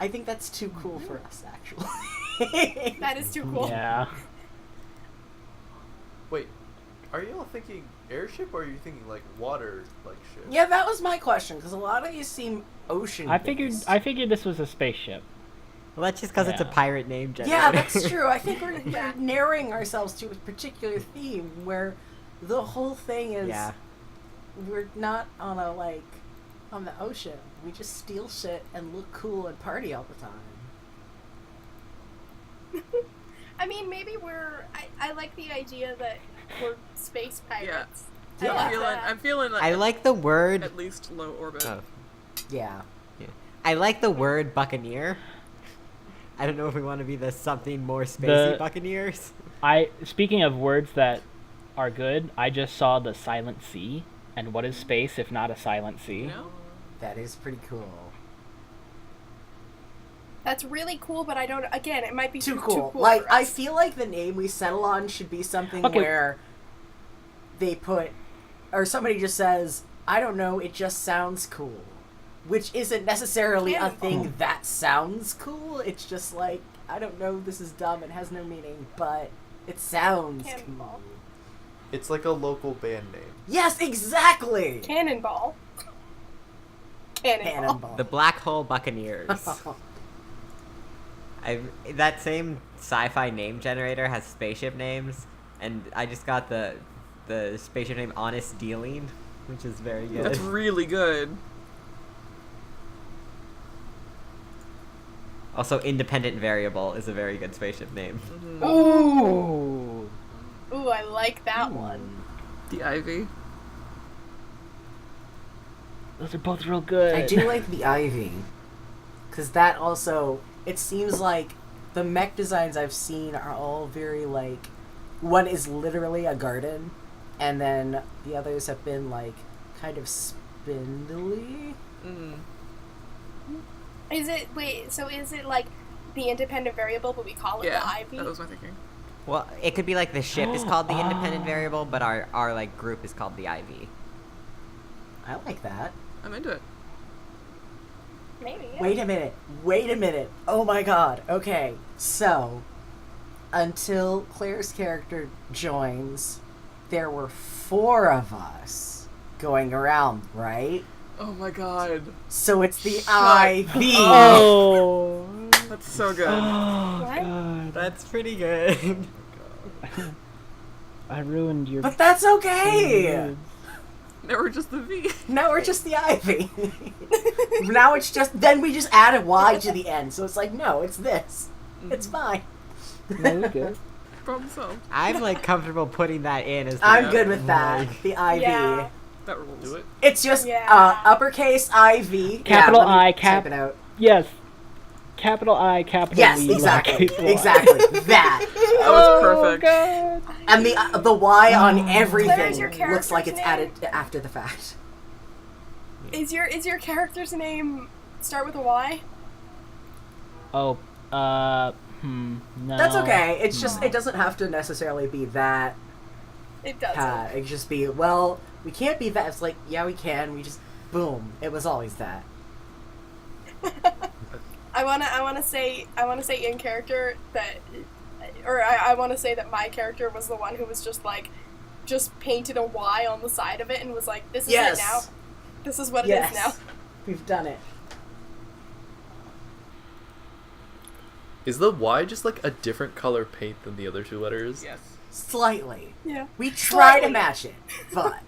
I think that's too cool for us, actually. That is too cool. Yeah. Wait, are you all thinking airship or are you thinking like water like ship? Yeah, that was my question, because a lot of these seem ocean. I figured this was a spaceship. Well, that's just because it's a Yeah. pirate name generator. Yeah, that's true. I think we're Yeah. narrowing ourselves to a particular theme where the whole thing is Yeah. we're not on on the ocean. We just steal shit and look cool and party all the time. I mean, maybe I like the idea that we're space pirates. Yeah. I like I'm feeling like I like the word. at least low orbit. Oh, Yeah. yeah. I like the word buccaneer. I don't know if we want to be the something more spacey The- buccaneers. Speaking of words that are good, I just saw the silent sea. And what is space if not a silent sea? You know? That is pretty cool. That's really cool, but I don't. Again, it might be Too too cool. cool Like, for I us. feel like the name we settle on should be something Okay. where they put, or somebody just says, I don't know, it just sounds cool. Which isn't necessarily a Cannonball. thing that sounds cool. It's just like, I don't know, this is dumb, it has no meaning, but it sounds Cannonball. cool. It's like a local band name. Yes, exactly! Cannonball. Cannonball. Cannonball. The Black Hole Buccaneers. That same sci-fi name generator has spaceship names, and I just got the spaceship name Honest Dealing, which is very good. That's really good. Also, Independent Variable is a very good spaceship name. Ooh. Ooh, I like that one. The Ivy. Those are both real good. I do like the Ivy. Because that also, it seems like the mech designs I've seen are all very like, one is literally a garden, and then the others have been like kind of spindly. Mm. Is it like the independent variable, but we call it the Yeah, Ivy? that was my thinking. Well, it could be like the ship is called the Independent Variable, but our like group is called the IV. I like that. I'm into it. Maybe. Yeah. Wait a minute. Oh my god. Okay, so until Claire's character joins, there were 4 of us going around, right? Oh my god. So it's the Shut IV. Oh. That's so good. Oh What? god. That's pretty good. I ruined your. But that's okay. words. Now we're just the V. Now we're just the Ivy. Now it's just, then we just add a Y to the end. So it's like, no, it's this. It's fine. No, you're good. Problem solved. I'm like comfortable putting that in as the I'm good with that. like- The IV. Yeah. That rules. Do it. It's just Yeah. uppercase IV. Capital let me I, type it out. Yes. Capital I, capital Yes, E, exactly. lowercase y. Exactly. That. That was perfect. God. And the Y on everything your looks like it's character's added after the fact. Is your character's name start with a Y? Oh, no. That's okay. It's just, it doesn't have to necessarily be that. It doesn't. It could just be, well, we can't be that. It's like, yeah, we can. We just, boom. It was always that. I wanna say in character that, or I wanna say that my character was the one who was just painted a Y on the side of it and was like, this is Yes. it now. This is what it Yes. is now. We've done it. Is the Y just like a different color paint than the other 2 letters? Yes. Slightly. Yeah. We try to Slightly. match it, but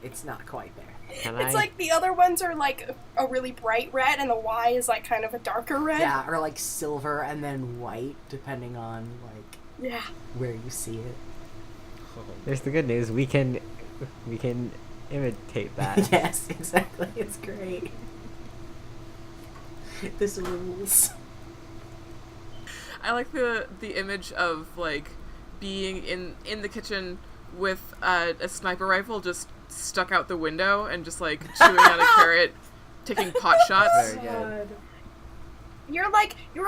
it's not quite there. Can It's I? like the other ones are like a really bright red, and the Y is like kind of a darker red. Yeah, or like silver and then white, depending on like Yeah. where you see it. There's the good news. We can imitate that. Yes, exactly. It's great. This rules. I like the image of like being in the kitchen with a sniper rifle just stuck out the window and just like chewing on a carrot, taking pot shots. Very good. you're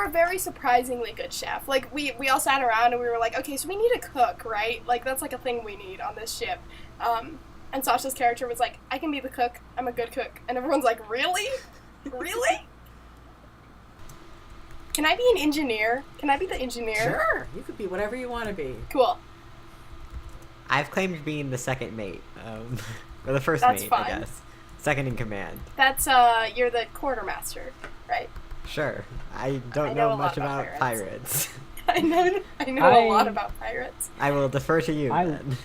a very surprisingly good chef. Like we all sat around and we were like, okay, so we need a cook, right? Like that's like a thing we need on this ship. And Sasha's character was like, I can be the cook. I'm a good cook. And everyone's like, really? Really? Can I be an engineer? Can I be the engineer? Sure, you could be whatever you want to be. Cool. I've claimed being the second mate. Or the first That's mate, fine. I guess. Second in command. That's you're the quartermaster, right? Sure. I don't I know know a much lot about about pirates. I know a lot about pirates. I will defer to you I- then.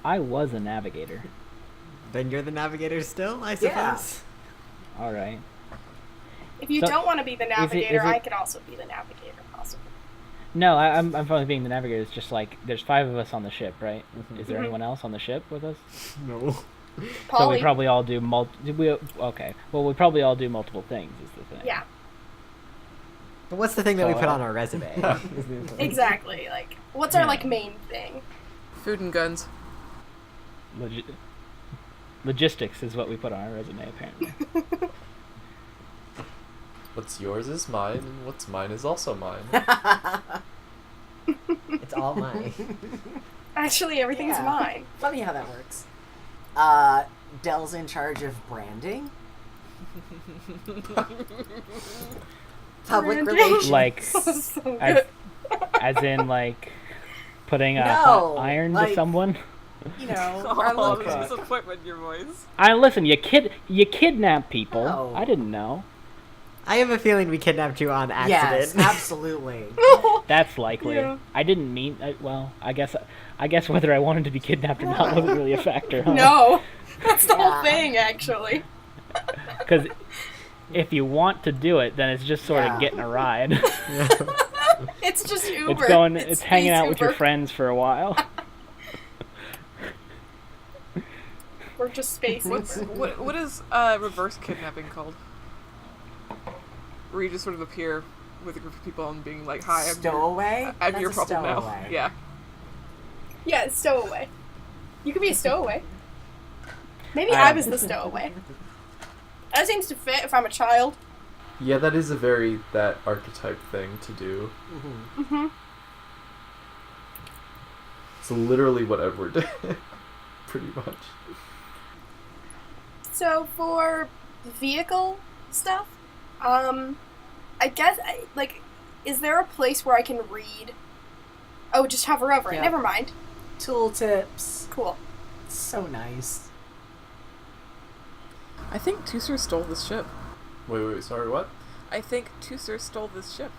I was a navigator. Then you're the navigator still, I suppose? Yeah. All right. If you So, don't want to be the navigator, is it- I could also be the navigator, possibly. No, I'm fine with being the navigator. It's just like there's 5 of us on the ship, right? Is there Mhm. anyone else on the ship with us? No. So Polly. we probably all do okay. Well, we probably all do multiple things. Is the thing. Yeah, But what's the thing that we So, put on our resume? exactly. Like, what's our Yeah. like main thing? Food and guns. Logistics is what we put on our resume, apparently. What's yours is mine, and what's mine is also mine. It's all mine. Actually, everything's Yeah. mine. Funny how that works. Dell's in charge of branding. Public Branding. relations. Like, So good. as in like putting a No, hot iron like- to someone. You know, our Oh, logo. the disappointment in your voice. Listen, you kidnap people. No. I didn't know. I have a feeling we kidnapped you on accident. Yes, absolutely. That's likely. Yeah. I didn't mean. Well, I guess whether I wanted to be kidnapped or not wasn't really a factor. Huh? No, that's the Yeah. whole thing, actually. Because if you want to do it, then it's just sort Yeah. of getting a ride. It's just Uber. It's going. It's hanging space out with your Uber. friends for a while. We're just space What's Uber. what is reverse kidnapping called? Where you just sort of appear with a group of people and being like, "Hi, Stowaway? I'm That's your a problem now." stowaway. Yeah. Yeah, stowaway. You could be a stowaway. Maybe I I was the stowaway. That seems to fit if I'm a child. Yeah, that is a very that archetype thing to do. Mm-hmm. It's literally what Edward did. Pretty much. So for vehicle stuff, I guess is there a place where I can read? Oh, just hover over it. Yeah. Never mind. Tooltips. Cool. So nice. I think Tusser stole this ship. Wait, sorry, what? I think Tusser stole this ship.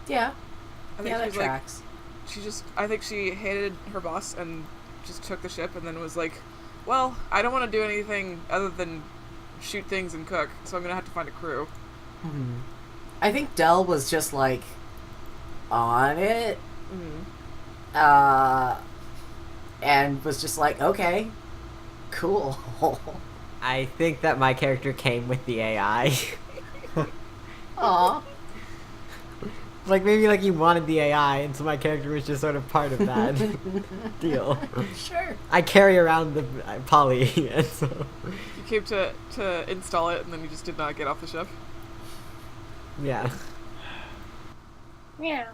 Yeah. I think Yeah, that she's like, tracks. I think she hated her boss and just took the ship and then was like, well, I don't want to do anything other than shoot things and cook, so I'm gonna have to find a crew. I think Dell was just like on it. Mm-hmm. And was just like, okay, cool. I think that my character came with the AI. Aw. Like, maybe, like, you wanted the AI, and so my character was just sort of part of that deal. Sure. I carry around the Polly, and so... You came to install it and then you just did not get off the ship. Yeah. Yeah.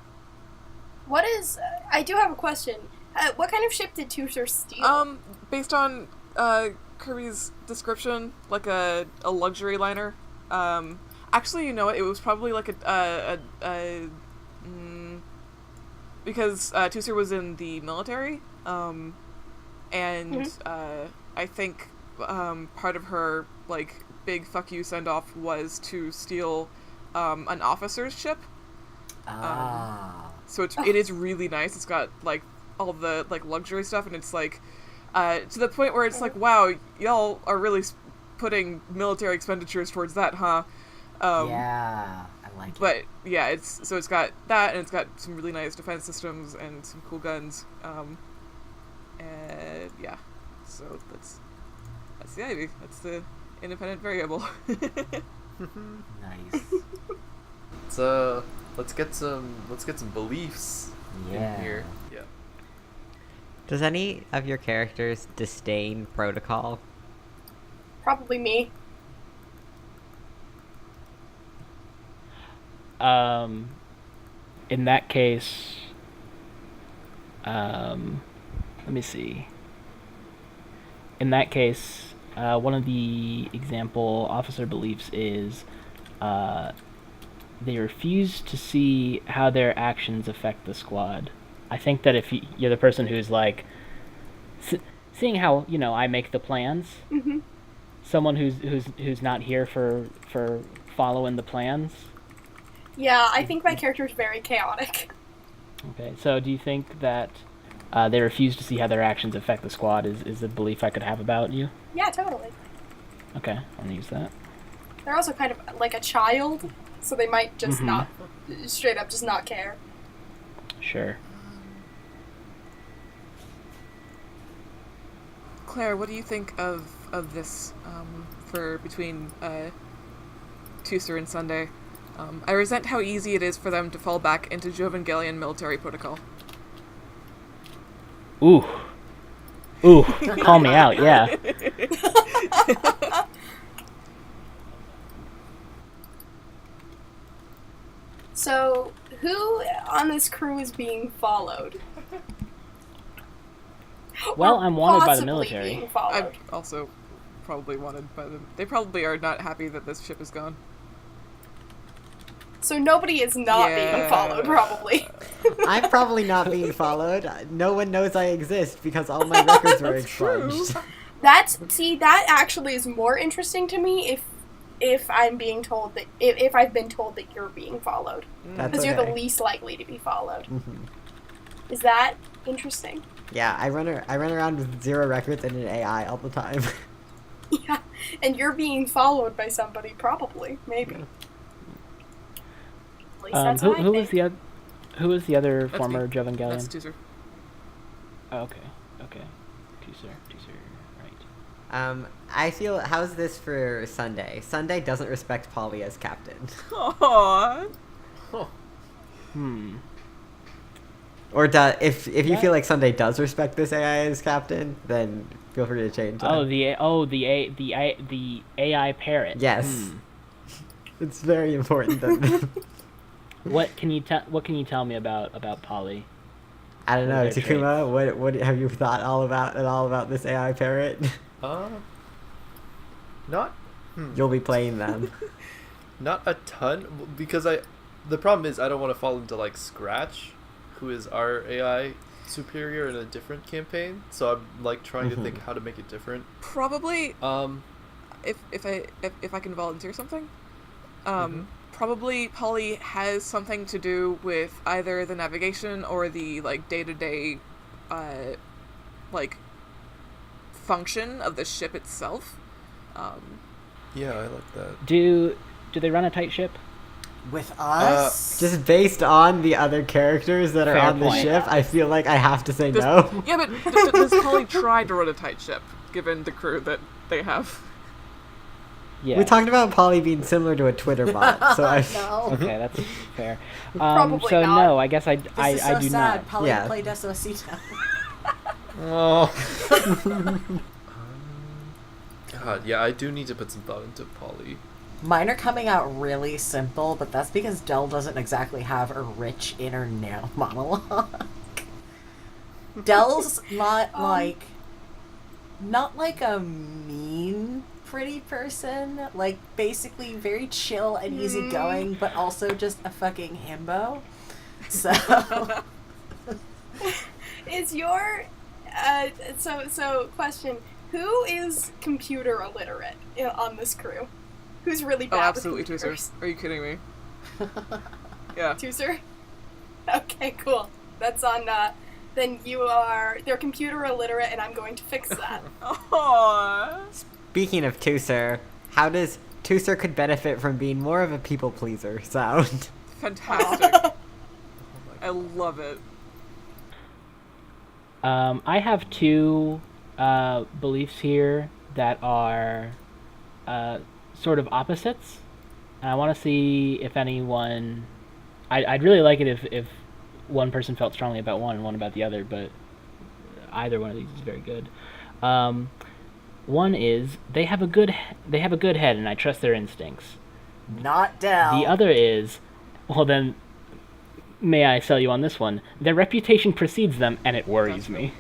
What is? I do have a question. What kind of ship did Tusser steal? Based on Kirby's description, like a luxury liner. Actually, you know what? It was probably like because Tusser was in the military, and I think part of her like big fuck you send off was to steal an officer's ship. So it is really nice. It's got like all the like luxury stuff, and it's like to the point where it's like, wow, y'all are really putting military expenditures towards that, huh? Yeah, I like it. But yeah, it's got that, and it's got some really nice defense systems and some cool guns. And yeah, so that's the Ivy. That's the independent variable. Nice. Let's get some beliefs Yeah. in here. Yeah. Does any of your characters disdain protocol? Probably me. In that case, let me see. In that case, one of the example officer beliefs is they refuse to see how their actions affect the squad. I think that if you're the person who's like, seeing how I make the plans, Mm-hmm. someone who's not here for following the plans. Yeah, I think my character is very chaotic. Okay, so do you think that they refuse to see how their actions affect the squad is a belief I could have about you? Yeah, totally. Okay, I'm gonna use that. They're also kind of like a child, so they might just not, straight up just not care. Sure. Claire, what do you think of this for between Tuesday and Sunday? I resent how easy it is for them to fall back into Jovangelian military protocol. Ooh, call me out, yeah. So, who on this crew is being followed? Well, Or I'm wanted by the possibly military. being followed? I'm also probably wanted by them. They probably are not happy that this ship is gone. So nobody is not being Yeah. followed, probably. I'm probably not being followed. No one knows I exist because all my records were expunged. That actually is more interesting to me if I'm being told that if I've been told that you're being followed, That's because you're the okay. least likely to be followed. Mhm. Is that interesting? Yeah, I run around with 0 records and an AI all the time. Yeah, and you're being followed by somebody, probably, maybe. Yeah. At least that's what I Who think. was the other That's former me. Jovangelian? That's Tuesday. Oh, okay. Tuesday, right. I feel, how's this for Sunday? Sunday doesn't respect Polly as captain. Aww. Or if you feel like Sunday does respect this AI as captain, then feel free to change that. The AI parrot. Yes. It's very important that What can you tell me about Polly? I don't know, What are their Takuma, what have you thought at all about this AI parrot? Not You'll be playing them. not a ton, because the problem is I don't want to fall into like Scratch, who is our AI superior in a different campaign. So I'm like trying to think how to make it different. Probably, Um, if I can volunteer something, probably Polly has something to do with either the navigation or the like day-to-day, like function of the ship itself. yeah, I like that. Do they run a tight ship? With us? Just based on the other characters that are Fair on the point. ship, I feel like I have to say Does- no. Yeah, but does Polly try to run a tight ship, given the crew that they have? Yeah. We talked about Polly being similar to a Twitter bot, so I No. Okay, that's fair. Probably so not. no, I guess I This is so do sad. not. Polly Yeah. played Despacito. Oh. God, yeah, I do need to put some thought into Polly. Mine are coming out really simple, but that's because Dell doesn't exactly have a rich inner monologue. Dell's not like a mean pretty person, like basically very chill and easygoing, but also just a fucking himbo. So Is your so question, who is computer illiterate on this crew? Who's really bad Oh, with absolutely, Tuser. computers? Are you kidding me? Yeah. Tuser? Okay, cool. That's on, then they're computer illiterate and I'm going to fix that. Aww. Speaking of Tuser, how does Tuser could benefit from being more of a people pleaser sound? Fantastic. I love it. I have 2 beliefs here that are sort of opposites, and I want to see if anyone. I'd really like it if one person felt strongly about one and one about the other, but either one of these is very good. One is they have a good head, and I trust their instincts. not Dell. The other is Well then, may I sell you on this one? Their reputation precedes them, and it worries me.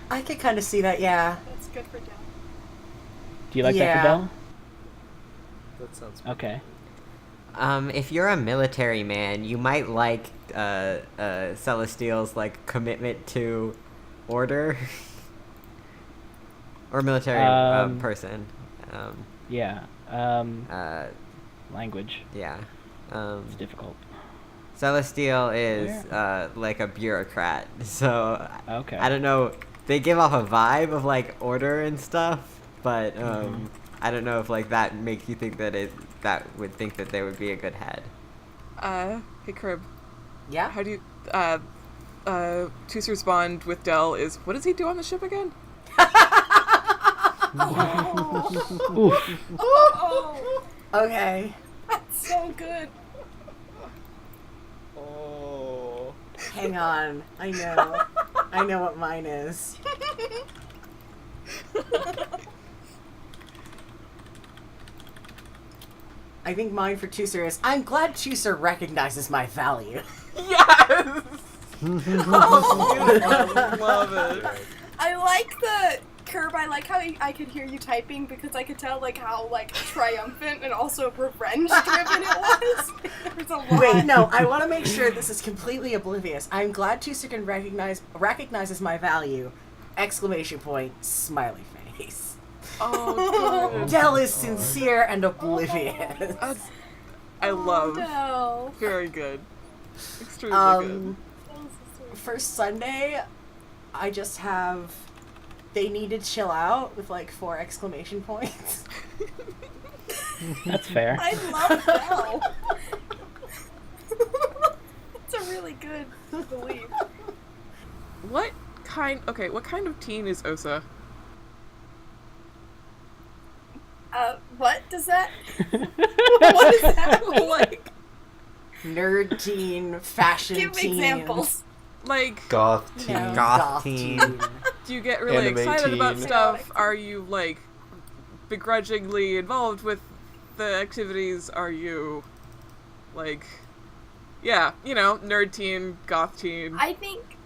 I could kind of see that, yeah. That's good for Dell. Do you like that Yeah. for Dell? That sounds Okay. If you're a military man, you might like Celestial's like commitment to order, or military person. Yeah. Uh, Language. yeah. It's difficult. Celestial is like a bureaucrat, so Okay. I don't know. They give off a vibe of like order and stuff, but I don't know if like that makes you think that would think that they would be a good head. Hey Crib, Yeah? how do you Tooser's bond with Dell is, what does he do on the ship again? Oof. Oh, Okay. that's so good. Oh. Hang on. I know. I know what mine is. I think mine for Chooser is, I'm glad Chooser recognizes my value. Yes! Oh, love it. I like the Curb. I like how I could hear you typing because I could tell like how like triumphant and also revenge driven it was. There's a lot. Wait, no, I want to make sure this is completely oblivious. I'm glad Chooser can recognizes my value! Exclamation point, smiley face. Oh, good. Dell is sincere and oblivious. I love. No. Very good. Extremely good. For Sunday, I just have they need to chill out with like 4 exclamation points. That's fair. I love Belle. It's a really good belief. What kind of teen is Osa? What does that? What is that mean? Like, Nerd teen, fashion Give teen. examples. like, Goth You teen. know, Goth teen. do you get really Anime excited about teen. stuff? Are you, like, begrudgingly involved with the activities? Are you, like, yeah, you know, nerd teen, goth teen? I think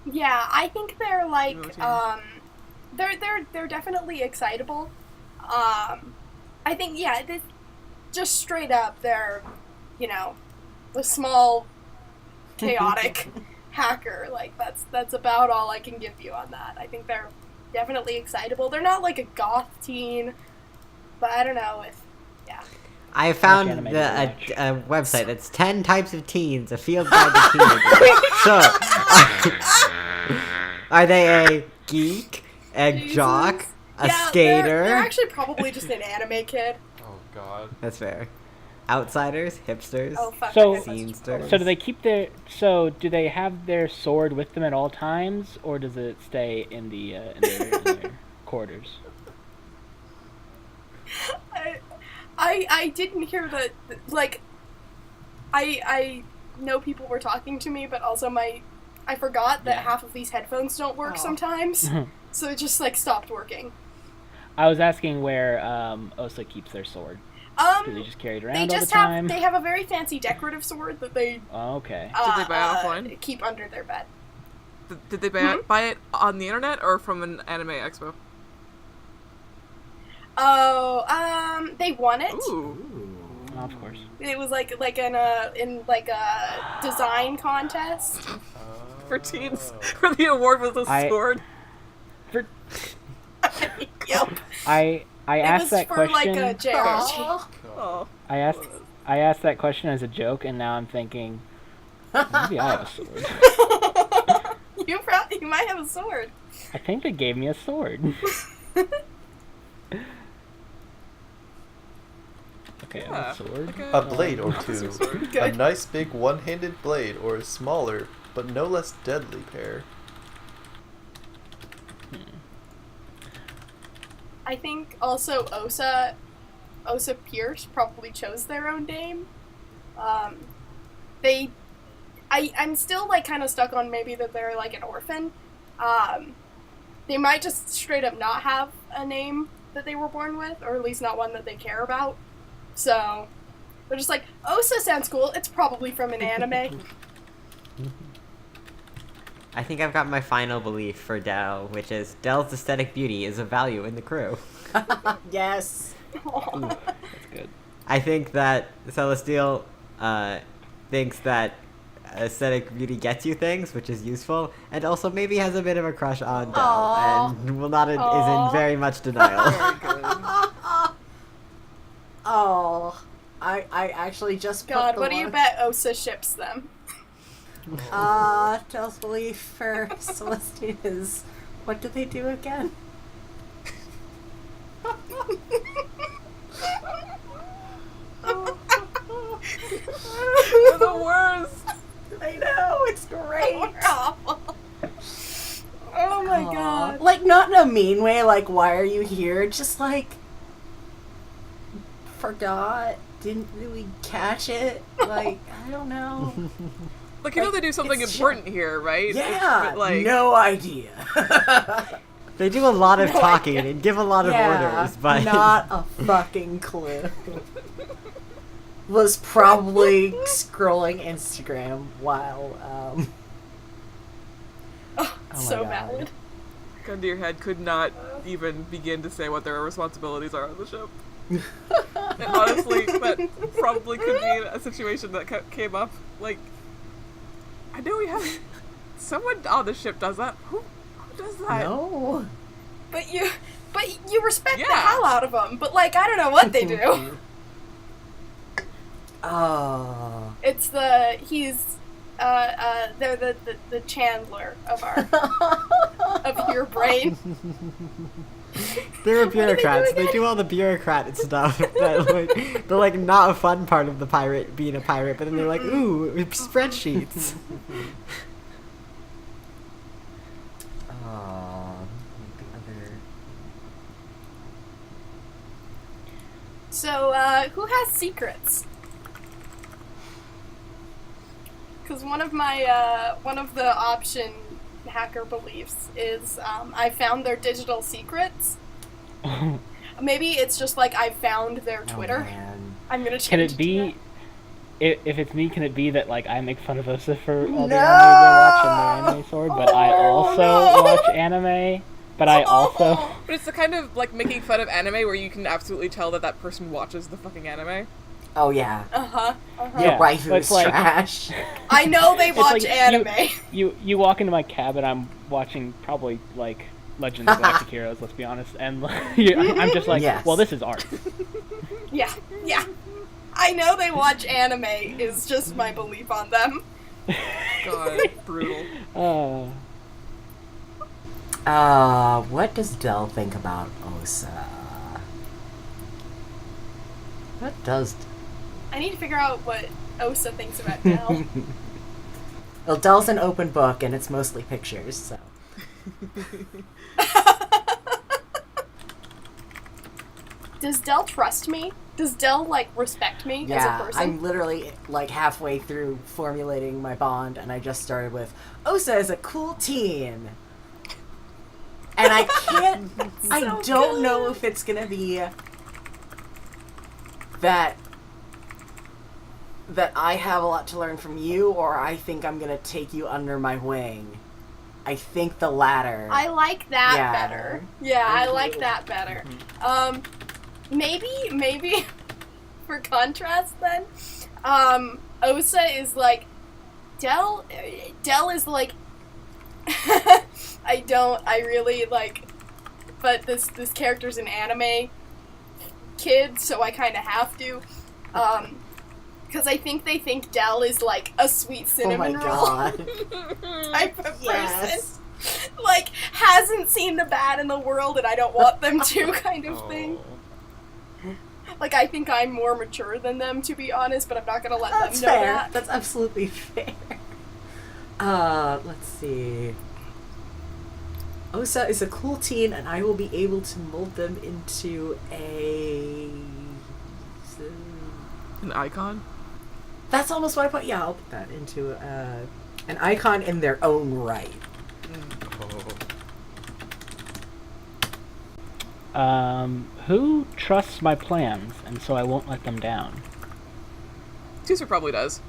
they're like Emo they're definitely excitable. I think this just straight up they're, you know, the small chaotic hacker. Like that's about all I can give you on that. I think they're definitely excitable. They're not like a goth teen, but I don't know if I found animated a website that's 10 types of teens, a field guide to teenagers. So, are they a geek, a Jesus. jock, a Yeah, skater? They're actually probably just an anime kid. Oh god. That's fair. Outsiders, hipsters, Oh fuck. So- I guess that's scenesters. So do they keep their? So do they have their sword with them at all times, or does it stay in the in their quarters? I didn't hear the like. I know people were talking to me, but also I forgot that Yeah. half of these headphones don't work Aw. sometimes, so it just like stopped working. I was asking where Osa keeps their sword. Do they just carry it They around all the just time? have a very fancy decorative sword that they Oh, okay. Did they buy it offline? keep under their bed. Did they buy it on the internet or from an anime expo? Oh, they won it. Ooh. Oh, of course. It was like in a design contest. For teens, for the award with a I- sword. For, Yep. I It asked was that for question. like a JRPG. Oh. I asked that question as a joke, and now I'm thinking maybe I have a sword. You might have a sword. I think they gave me a sword. Okay, I have a sword. Like A blade or officer two. sword. A Good. nice big one-handed blade or a smaller, but no less deadly pair. I think also Osa Pierce probably chose their own name. I'm still like kind of stuck on maybe that they're like an orphan. They might just straight up not have a name that they were born with, or at least not one that they care about. So They're just like, Osa sounds cool. It's probably from an anime. I think I've got my final belief for Dell, which is Dell's aesthetic beauty is a value in the crew. Yes. Ooh, that's good. I think that Celestial thinks that aesthetic beauty gets you things, which is useful, and also maybe has a bit of a crush on Dell, Aw. and is in Aw. very much denial. Very good. Oh, I actually just put God, the what do you one- bet Osa ships them? Tell's belief for Celestine is, what do they do again? They're the worst. I know, it's great. Oh my Aw. god. Like, not in a mean way, like, why are you here? Just like, forgot, didn't really catch it. Like, I don't know. Like, you know they do something It's important here, right? Yeah, But, like, no idea. They do a lot of No talking idea. and give a lot of orders, but not a fucking clue. Was probably scrolling Instagram while, Oh, my so God. valid. gun to your head, could not even begin to say what their responsibilities are on the ship. And honestly, that probably could be a situation that came up. Like, I know we have someone on the ship does that. Who does that? No. But you respect the Yeah. hell out of them. But like, I don't know what they do. Oh. It's they're the Chandler of our of your brain. they're do they do bureaucrats. They again? do all the bureaucrat stuff. That, like, they're like not a fun part of the pirate being a pirate, but then they're like, ooh, spreadsheets. The other. So, who has secrets? Because one of the option hacker beliefs is I found their digital secrets. Maybe it's just like I found their Twitter. Oh, man. I'm gonna change Can it to be? If it's me, can it be that like I make fun of Osa for all the No! anime they watch and their anime sword, but I Oh, also no! watch anime, but I also But it's the kind of like making fun of anime where you can absolutely tell that that person watches the fucking anime. Oh, yeah. Uh-huh. Your Yeah, waifu but is it's like- trash. I know they It's watch like anime. you walk into my cabin, I'm watching probably like Legends of Galactic Heroes. Let's be honest, and I'm just like, Yes. well, this is art. Yeah. I know they watch anime is just my belief on them. God, brutal. What does Dell think about Osa? What does... I need to figure out what Osa thinks about Dell. Well, Dell's an open book, and it's mostly pictures, so... Does Dell trust me? Does Dell, like, respect me as a Yeah, person? I'm literally, like, halfway through formulating my bond, and I just started with, Osa is a cool teen. And I can't... I So don't know good. if it's gonna be... that I have a lot to learn from you, or I think I'm gonna take you under my wing. I think the latter. I like that Yeah. better. Yeah, I Thank like you. that better. Maybe for contrast then, Osa is like, Dell is like, I really like, but this character's an anime kid, so I kind of have to, because I think they think Dell is like a sweet Oh my cinnamon roll god. type of Yes. person. Like, hasn't seen the bad in the world and I don't want them to kind of thing. Oh. Like, I think I'm more mature than them, to be honest, but I'm not gonna let That's them know fair. that. That's absolutely fair. Let's see. Osa is a cool teen, and I will be able to mold them into An icon? That's almost what I put. Yeah, I'll put that into an icon in their own right. Who trusts my plans, and so I won't let them down? Tuser probably does.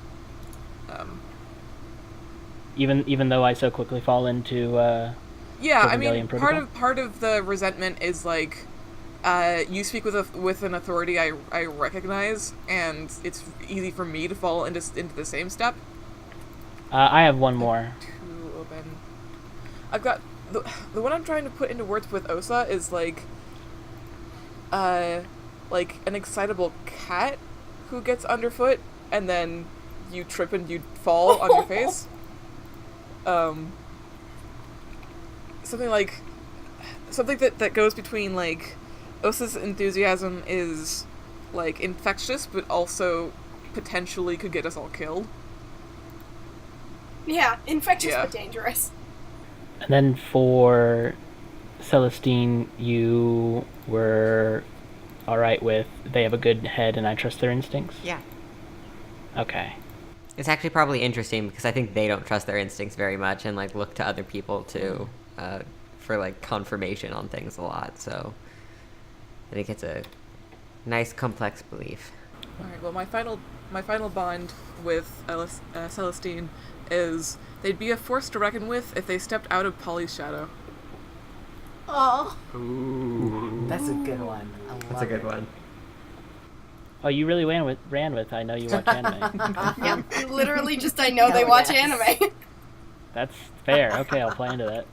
Even though I so quickly fall into Yeah, I Rebellion mean, Protocol? part of the resentment is like, you speak with an authority I recognize, and it's easy for me to fall into the same step. I have one more. To open, I've got the one I'm trying to put into words with Osa is like an excitable cat who gets underfoot, and then you trip and you fall on your face. Something that goes between like Osa's enthusiasm is like infectious, but also potentially could get us all killed. Yeah, infectious Yeah. but dangerous. And then for Celestine, you were alright with they have a good head and I trust their instincts? Yeah. Okay. It's actually probably interesting because I think they don't trust their instincts very much and like look to other people to for like confirmation on things a lot. So I think it's a nice complex belief. All right. Well, my final bond with Celestine is they'd be a force to reckon with if they stepped out of Polly's shadow. Oh. Ooh. That's a good one. I love That's a good it. one. Oh, you really ran with I know you watch anime. Yep, literally just I know they Hell watch yes. anime. That's fair. Okay, I'll play into that.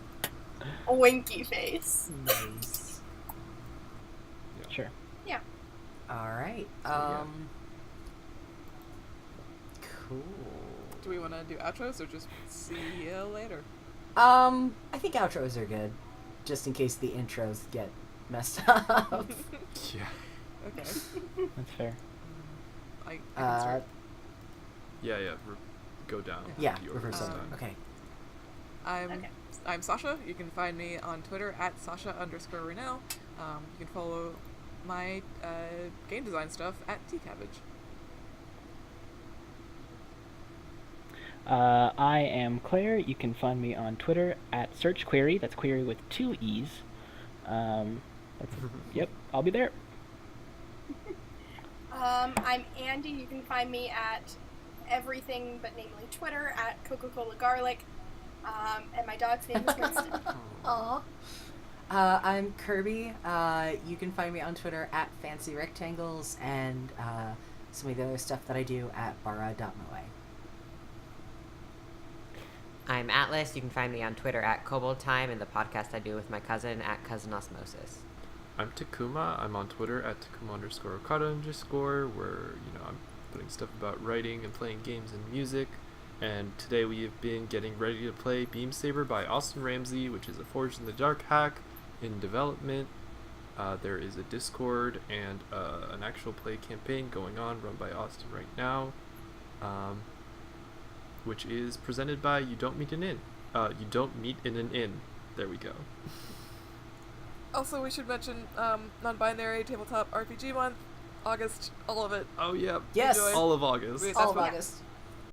A winky face. Nice. Sure. Yeah. All right. yeah. Cool. Do we want to do outros or just see you later? I think outros are good, just in case the intros get messed up. Yeah. Okay. That's fair. I can start. Yeah. Go down. Yeah, the reverse order. order. Okay. I'm Sasha. You can find me on Twitter at Sasha_Renell. You can follow my game design stuff at tcabbage. I am Claire. You can find me on Twitter at SearchQuery. That's query with 2 E's. Yep, I'll be there. I'm Andy. You can find me at everything but namely Twitter at Coca-Cola Garlic. And my dog's name is Winston. Aww. I'm Kirby. You can find me on Twitter at Fancy Rectangles and some of the other stuff that I do at bara.moe. I'm Atlas. You can find me on Twitter at Kobold Time and the podcast I do with my cousin at Cousin Osmosis. I'm Takuma. I'm on Twitter at Takuma_Okada_, where, I'm putting stuff about writing and playing games and music. And today we have been getting ready to play Beam Saber by Austin Ramsay, which is a Forged in the Dark hack in development. There is a Discord and an actual play campaign going on run by Austin right now, which is presented by You Don't Meet in an Inn. You Don't Meet in an Inn. There we go. Also, we should mention Nonbinary Tabletop RPG Month, August, all of it. Oh yeah. Yes. Enjoy. All of August. Wait, All that's of what- August.